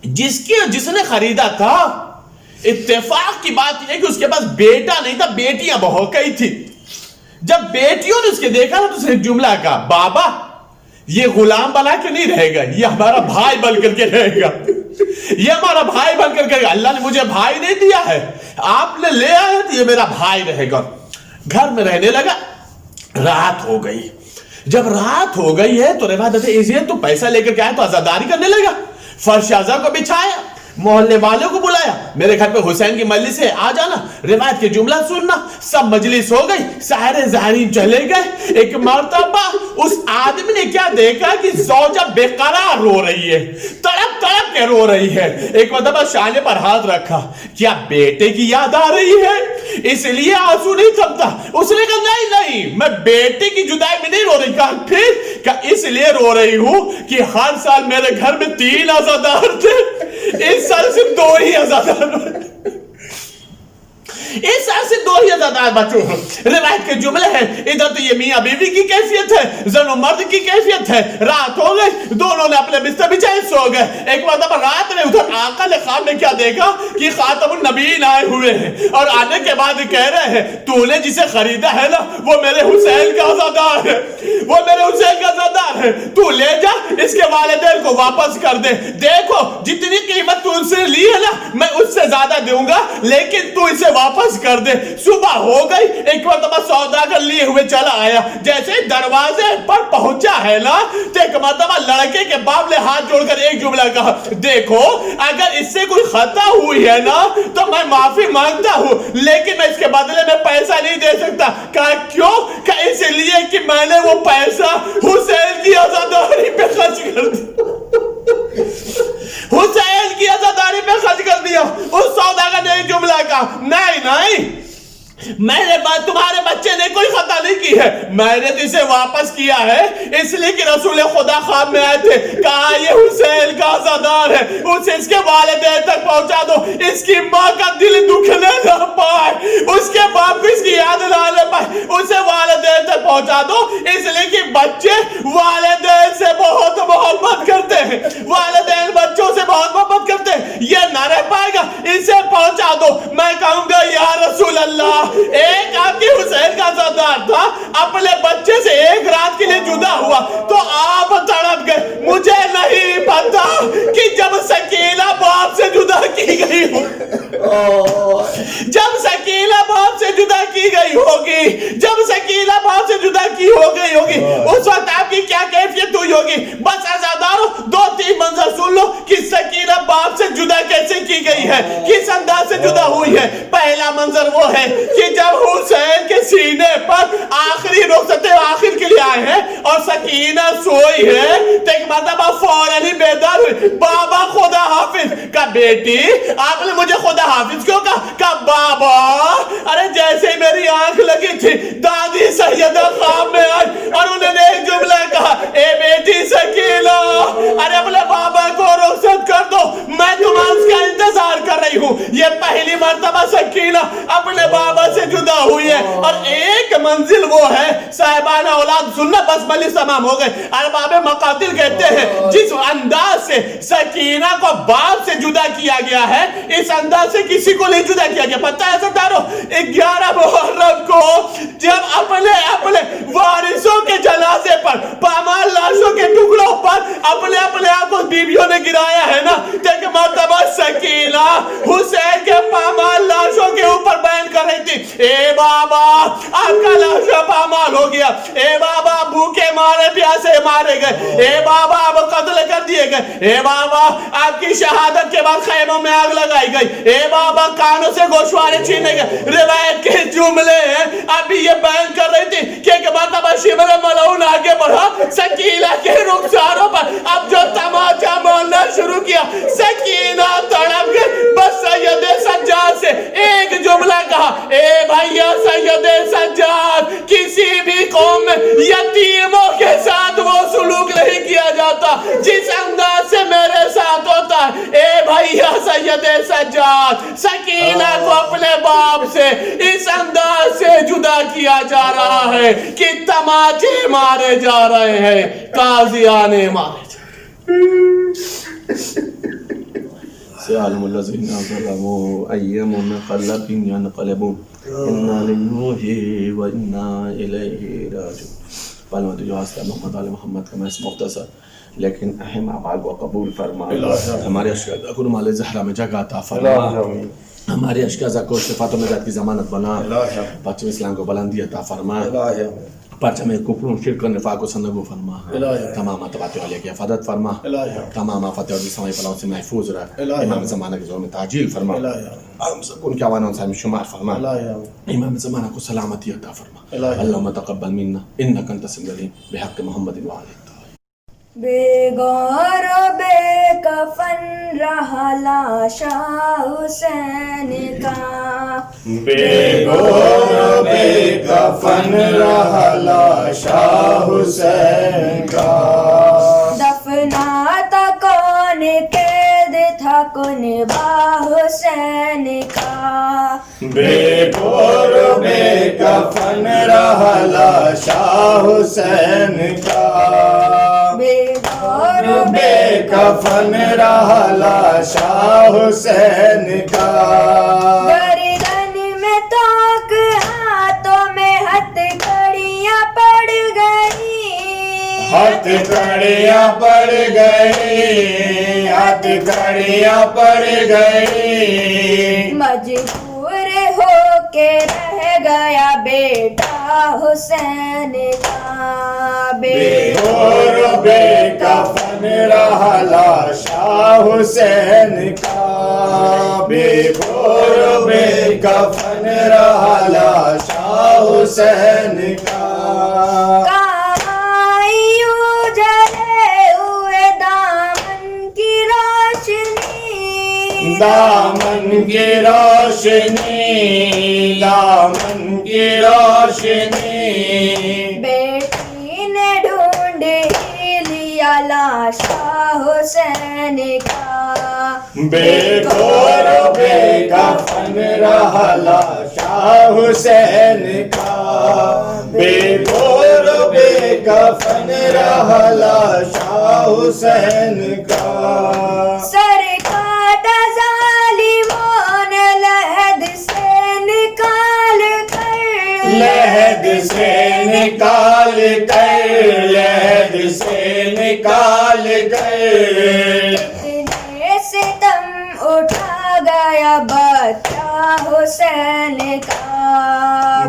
جس نے خریدا تھا, اتفاق کی بات یہ کہ اس کے پاس بیٹا نہیں تھا, بیٹیاں بہت کئی تھی. جب بیٹیوں نے اس کے دیکھا نا تو اس نے ایک جملہ کہا, بابا یہ غلام بنا کے نہیں رہے گا, یہ ہمارا بھائی بن کر کے رہے گا, یہ ہمارا بھائی بن کر کے. اللہ نے مجھے بھائی نہیں دیا ہے, آپ نے لے آئے تو یہ میرا بھائی رہے گا. گھر میں رہنے لگا. رات ہو گئی. جب رات ہو گئی ہے تو روایت ہے تو پیسہ لے کر کے آیا تو عزاداری کرنے لگا. فرش ازا کو بچھایا, محلے والوں کو بلایا, بتایا میرے گھر پہ حسین کی مجلس ہے آ جانا, روایت کے جملہ سننا. سب مجلس ہو گئی, سارے زائرین چلے گئے. ایک مرتبہ اس آدمی نے کیا دیکھا کہ زوجہ بے قرار رو رہی ہے, تڑپ تڑپ کے رو رہی ہے. ایک مرتبہ شانے پر ہاتھ رکھا, کیا بیٹے کی یاد آ رہی ہے اس لیے آنسو نہیں تھمتا؟ اس نے کہا نہیں میں بیٹے کی جدائی میں نہیں رو رہی. کہا پھر؟ کہ اس لیے رو رہی ہوں کہ ہر سال میرے گھر میں 3 عزادار تھے, اس سال صرف 2 ہی عزادار, اس سال سے 2 ہی عزادار بچوں. روایت کے جملے ہیں, ادھر تو یہ میاں بیوی کی کیفیت ہے, زن و مرد کی کیفیت ہے. رات ہو گئی, دونوں نے اپنے بستر بچھائے سو گئے. ایک مرتبہ رات میں ادھر آقا نے خواب میں کیا دیکھا کہ خاتم النبیین آئے ہوئے ہیں, اور آنے کے بعد کہہ رہے ہیں تو نے جسے خریدا ہے نا وہ میرے حسین کا عزادار ہے, وہ میرے حسین کا عزادار ہے, تو لے جا اس کے والدین کو واپس کر دے. دیکھو جتنی قیمت تو ان سے لی ہے نا میں اس سے زیادہ دوں گا, لیکن تو اسے واپس کر دے. صبح ہو گئی, ایک مرتبہ سوداگر لیے ہوئے چلا آیا. جیسے دروازے پر پہنچا ہے نا تو ایک مرتبہ لڑکے کے باپ نے ہاتھ جوڑ کر ایک جملہ کہا, دیکھو اگر اس سے کوئی خطا ہوئی ہے نا تو میں معافی مانگتا ہوں, لیکن میں اس کے بدلے میں پیسہ نہیں دے سکتا. کہا کیوں؟ کہ اس لیے کہ میں نے وہ پیسہ حسین کی عزاداری پہ خرچ کر دیا, حسین کی عزاداری پہ خرچ کر دیا. اس سوداگر نے ایک جملہ کہا, نہیں میں نے تمہارے بچے نے کوئی خطا نہیں کی ہے, میں نے تو اسے واپس کیا ہے اس لیے کہ رسول خدا خواب میں آئے تھے, کہا یہ حسین کا عزادار ہے, اسے اس کے والدین تک پہنچا دو, اس کی ماں کا دل دکھنے نہ پائے, اس کے باپ کو اس کی یاد نہ آنے پائے, اسے والدین تک پہنچا دو, اس لیے کہ بچے والدین سے بہت محبت کرتے ہیں, والدین بچوں سے بہت محبت کرتے ہیں, یہ نہ رہ پائے گا, اسے پہنچا دو. میں کہوں گا یا رسول اللہ, ایک آپ کے حسین کا عزادار تھا, اپنے بچے سے ایک رات کے لیے جدا ہوا تو آپ تڑپ گئے. مجھے نہیں پتا کہ جب سکینہ باپ سے جدا کی گئی ہو, جب سکینہ باپ سے جدا کی گئی ہوگی, جب سکینہ باپ سے جدا کی ہو گئی ہوگی, اس وقت آپ کی کیا کیفیت ہوئی ہوگی. بس عزاداروں 2-3 منظر سن لو کہ سکینہ باپ سے جدا کیسے کی گئی ہے, کس انداز سے جدا ہوئی ہے. پہلا منظر وہ ہے کہ جب حسین کے سینے پر آخری رخصت آخر کے لیے آئے ہیں اور سکینہ سوئی ہے تو ایک مرتبہ فوراً ہی بیدار ہوئی, بابا خدا حافظ. کا بیٹی آپ نے مجھے خدا حافظ کیوں کہا؟ کہ بابا ارے جیسے ہی میری آنکھ لگی تھی دادی سیدہ خواب میں آئی اور انہوں نے ایک جملہ کہا, اے بیٹی سکینہ ارے اپنے بابا کو رخصت کر دو, میں تمہارا کا انتظار کر رہی ہوں. یہ پہلی مرتبہ سکینہ اپنے بابا سے جدا ہوئی ہے. اور ایک منزل وہ ہے صاحبانہ اولاد سننا, بس مجلس تمام ہو گئے. ارباب مقاتل کہتے ہیں جس انداز سے سکینہ کو باپ سے جدا کیا گیا ہے اس انداز سے کسی کو نہیں جدا کیا گیا. پتہ ہے سردارو 11 محرم کو جب اپنے وارثوں کے جنازے پر پامال لاشوں کے ٹکڑوں پر اپنے آپ کو بیویوں نے گرایا ہے نا, ایک مرتبہ سکینہ حسین کے پامال لاشوں کے اوپر بیان کر رہی تھی, اے بابا آپ کا لاشا پامال ہو گیا, اے بابا بھوکے مارے پیاسے مارے گئے, اے بابا آپ قتل کر دیے گئے, اے بابا آپ کی شہادت کے بعد خیموں میں آگ لگائی گئی, اے بابا کانوں سے گوشوارے چھینے گئے. روایت کے جملے ہیں, ابھی یہ بیان کر رہی تھی کہ ایک مرتبہ شمر ملعون آگے بڑھا, سکینہ کے رخساروں پر اب جو تماچا مارنا شروع کیا, سکینہ تڑپ گئی. بس سید سجاد سے ایک جملہ کہا, اے بھائیا سید سجاد کسی بھی قوم میں یتیموں کے ساتھ وہ سلوک نہیں کیا جاتا جس انداز سے میرے ساتھ ہوتا ہے. اے بھائیا سید سجاد سکینہ کو اپنے باپ سے اس انداز سے جدا کیا جا رہا ہے کہ تماچے مارے جا رہے ہیں, قاضیان مارے جا سيعلم الذين ظلموا أي منقلب ينقلبون إنا لله وإنا إليه راجعون. پہلے تو جو آستا محمد علی محمد کا میں اس مختصر لیکن اہم اعمال کو قبول فرما, ہمارے اشکال کو مال زہرا میں جگہ عطا فرما, ہمارے اشکال کو شفاعت و نجات کی ضمانت بنا, بچے اسلام کو بلندی عطا فرما, پرچم کفر شرک نفاق و سنگو فرما الہی تمام تبات علیہ کی حفاظت فرما الہی تمام آفات اور سماعی بلاؤں سے محفوظ رکھ الہی امام زمانہ کے زور میں تعجیل فرما الہی ہم سب ان کے عوانوں سے ہمیں شمار فرما الہی امام زمانہ کو سلامتی عطا فرما الہی اللہم تقبل منا انکا انت السمیع العلیم بحق محمد وعلی بے گور و بے کفن رہا لاشا حسین کا بے گور بے کفن رہا لاشا حسین کا دفناتا کون قید تھا کنبا حسین کا بے گور بے کفن رہا لاشا حسین کا بے گور و بے کفن رہا لاشا حسین کا گردن میں توک ہاتھوں میں ہتھ کڑیاں پڑ گئی ہاتھ کڑیاں پڑ گئی ہاتھ کڑیاں پڑ گئی مجبور ہو کے رہ گیا بیٹا حسین کا بے گور بے کفن رہا لاشا حسین کا بے گور بے کفن رہا لاشا حسین کا کہاں یوں جلے ہوئے دامن کی روشنی دامن کی روشنی دامن کی روشنی بیٹی نے ڈھونڈ ہی لیا لاشا حسین کا بے گور بے کفن رہا لاشا حسین کا بے گور بے کفن رہا لاشا حسین کا سر کاٹا ظالموں نے لحد سے نکال کر لحد سے نکال کر لحد سے نکال کر اتنے ستم اٹھا گیا بچہ حسین کا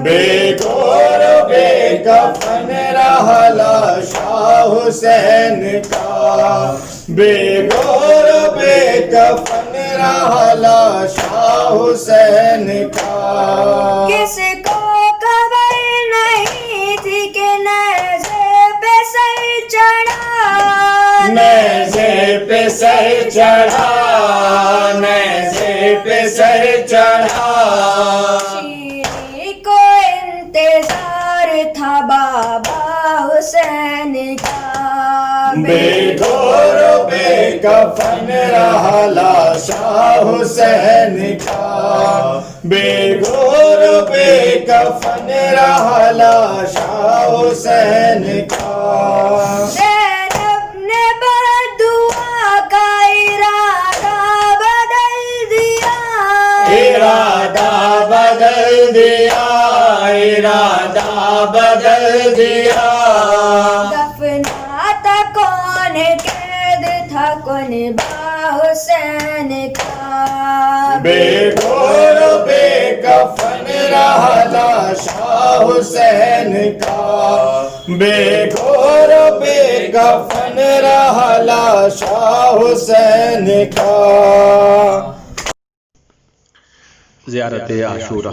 بے گور بے کفن رہا لاشا حسین کا بے گور بے کفن رہا لاشا حسین کا کس کو خبر نہیں تھی کہ نیزے پہ سر چڑھا نیزے پہ سر چڑھا نیزے پہ سر چڑھا شیری کو انتظار تھا بابا حسین کا بے گور بے کفن رہا لاشا حسین کا بے گور بے کفن رہا لاشا حسین کا زینب نے بدعا کا ارادہ بدل دیا ارادہ بدل دیا ارادہ بدل دیا دفناتا کون قید تھا کنبا حسین کا بے گور بے کفن رہا لاشا حسین کا بے گور بے کفن رہا لاشا حسین کا زیارت عاشورہ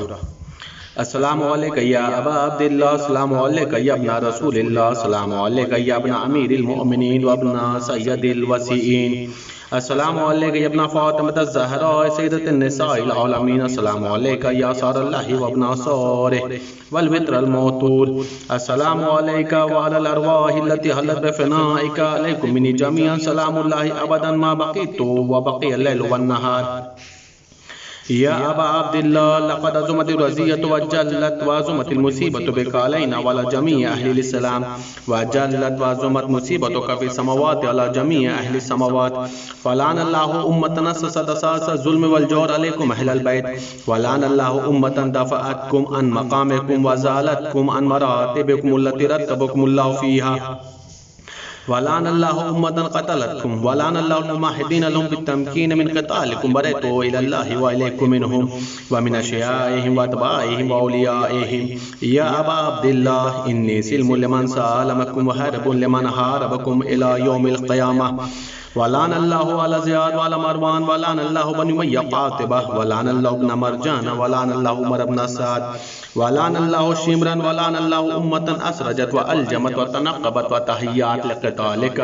السلام علیکم یا ابا عبداللہ السلام علیکم یا ابن رسول اللہ السلام علیکم یا ابن امیر المؤمنین و ابن سید الوسیئین السلام علیکم یا ابن فاطمۃ الزہراء سیدۃ النساء العالمین السلام علیکم یا صار اللہ و ابن صورہ والوتر الموتور السلام علیکم وعلی الارواح التي حلت بفنائک علیکم منی جميعا سلام اللہ ابدا ما بقیت و بقی اللیل والنہار یا ابا عبداللہ لقد عظمت الرزیت وجلت وعظمت المصیبت بک علینا وعلی جمیع اہل الاسلام وجلت وعظمت مصیبتک فی السماوات علی جمیع اہل السماوات فلعن اللہ امتا نسست اساس الظلم والجور علیکم اہل البیت ولعن اللہ امتا دفعتکم عن مقامکم وزالتکم عن مراتبکم التي رتبکم اللہ فیہا ولعن الله أمة قتلتكم ولعن الله المماحدين لهم بالتمكين من قتالكم برئت إلى الله وإليكم منهم ومن أشيائهم وأتباعهم وأوليائهم يا أبا عبد الله إني سلم لمن سالمكم وحرب لمن حاربكم إلى يوم القيامة ولعن الله على زياد وعلى مروان ولعن الله بني أمية قاطبة ولعن الله ابن مرجان ولعن الله عمر بن سعد ولعن الله شمرا ولعن الله أمة أسرجت وألجمت وتنقبت وتهيأت لقتالك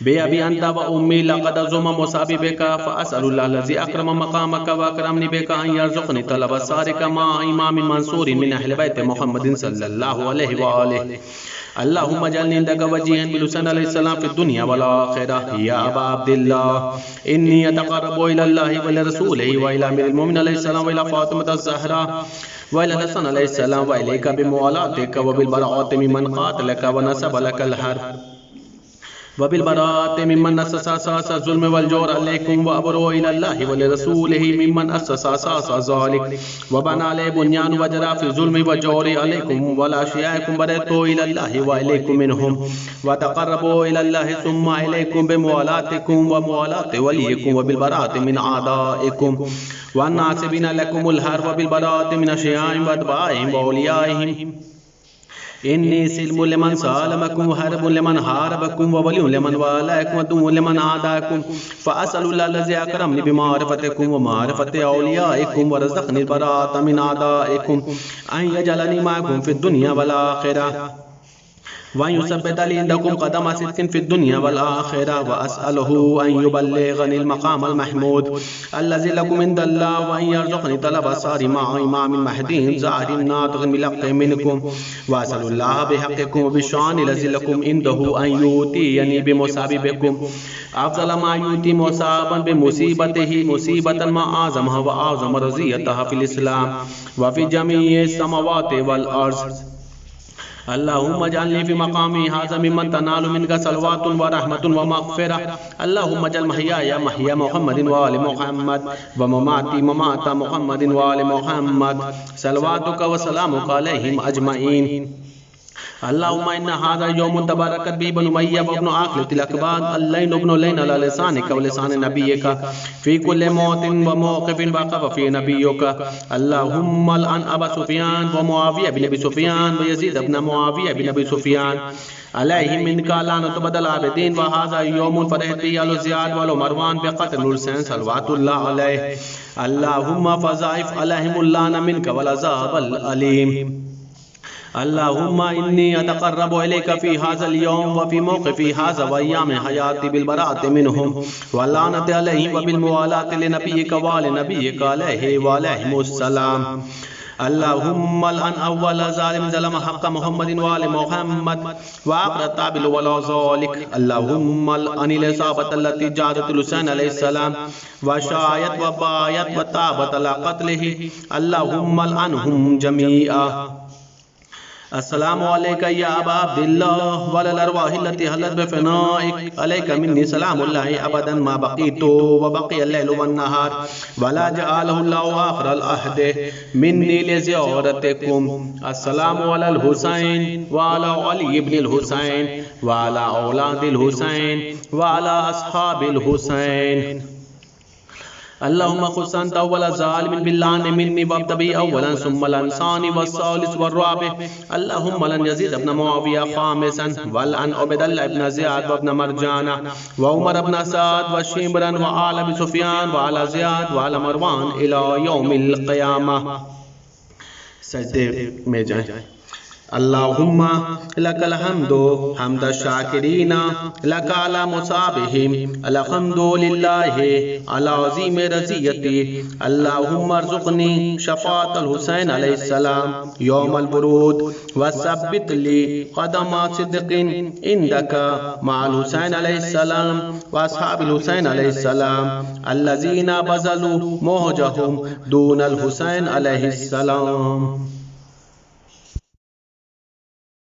بأبي أنت وأمي لقد زم مصابي بك فأسأل الله الذي أكرم مقامك وأكرمني بك أن يرزقني طلب سارك مع إمام منصور من أهل بيت محمد صلى الله عليه وآله اللهم اجعلني عندك وجيها بلسان عليه السلام في الدنيا والآخرة يا أبا عبد الله إني أتقرب إلى الله ولرسوله وإلى أمير المؤمنين عليه السلام وإلى فاطمة الزهراء وإلى الحسن عليه السلام وإليك بموالاتك وبالبراءة ممن قاتلك ونسب لك الحرب وبالبراءة ممن أسس أساس الظلم والجور عليكم وأبروا إلى الله ولرسوله ممن أسس أساس ذلك وبنى عليه بنيان وجرى في الظلم والجور عليكم ولا أشياءكم برئتوا إلى الله وإليكم منهم وتقربوا إلى الله ثم إليكم بموالاتكم وموالاة وليكم وبالبراءة من أعدائكم والناصبين لكم الحرب وبالبراءة من أشيائهم وأتباعهم وأوليائهم إني سلم لمن سالمكم وحرب لمن حاربكم وولي لمن والاكم ودم لمن عاداكم فأسأل الله الذي أكرمني بمعرفتكم ومعرفة أوليائكم ورزقني البراءة من أعدائكم أن يجعلني معكم في الدنيا والآخرة وأن يثبت لي عندكم قدم صدق في الدنيا والآخرة وأسأله أن يبلغني المقام المحمود الذي لكم عند الله وأن يرزقني طلب السار مع إمام المهدي زاهد ناطق بلقط منكم وأسأل الله بحقكم وبالشان الذي لكم عنده أن يؤتيني بمصابكم أفضل ما يؤتي مصابا بمصيبته مصيبة ما أعظمها وأعظم رزيتها في الإسلام وفي جميع السماوات والأرض اللهم اجعلني في مقامي هذا ممن تنال منك صلوات ورحمة ومغفرة اللهم اجعل محياي محيا محمد وآل محمد ومماتي ممات محمد وآل محمد صلواتك وسلامك عليهم أجمعين اللهم إن هذا يوم تباركت به بنو أمية وابن عاقلة الأكباد اللين ابن لين على لسانك ولسان نبيك في كل موت وموقف وقف في نبيك اللهم الآن أبا سفيان ومعاوية بن أبي سفيان ويزيد بن معاوية بن أبي سفيان عليهم منك لعنة بدل العابدين وهذا يوم فرحت به آل زياد وآل مروان بقتل الحسين صلوات الله عليه اللهم فضاعف عليهم اللعنة منك والعذاب الأليم اللهم إني أتقرب إليك في هذا اليوم وفي موقفي هذا وأيام حياتي بالبراءة منهم واللعنة عليهم وبالموالاة لنبيك ولنبيك عليه وعليهم السلام اللهم الآن أول ظالم ظلم حق محمد وآل محمد وآخر التابل ولا ذلك اللهم الآن الإصابة التي جاءت الحسين عليه السلام وشايت وبايت وتابت على قتله اللهم الآنهم جميعا السلام عليك يا أبا عبد الله وعلى الأرواح التي حلت بفنائك عليك مني سلام الله أبدا ما بقيت وبقي الليل والنهار ولا جعله الله آخر العهد مني لزيارتكم السلام على الحسين وعلى علي بن الحسين وعلى أولاد الحسين وعلى أصحاب الحسين اللهم خص أنت أول ظالم باللعن مني وابدأ بي أولا ثم الأنسان والثالث والرابع اللهم لن يزيد ابن معاوية خامسا والأن عبد الله ابن زياد وابن مرجانة وعمر ابن سعد وشمرا وآل أبي سفيان وعلى زياد وعلى مروان إلى يوم القيامة سجدے میں جائیں اللهم لك الحمد حمد الشاكرين لك على مصابهم الحمد لله على عظيم رزيتي اللهم ارزقني شفاعة الحسين عليه السلام يوم البرود وثبت لي قدم صدق عندك مع الحسين عليه السلام وأصحاب الحسين عليه السلام الذين بذلوا موجهم دون الحسين عليه السلام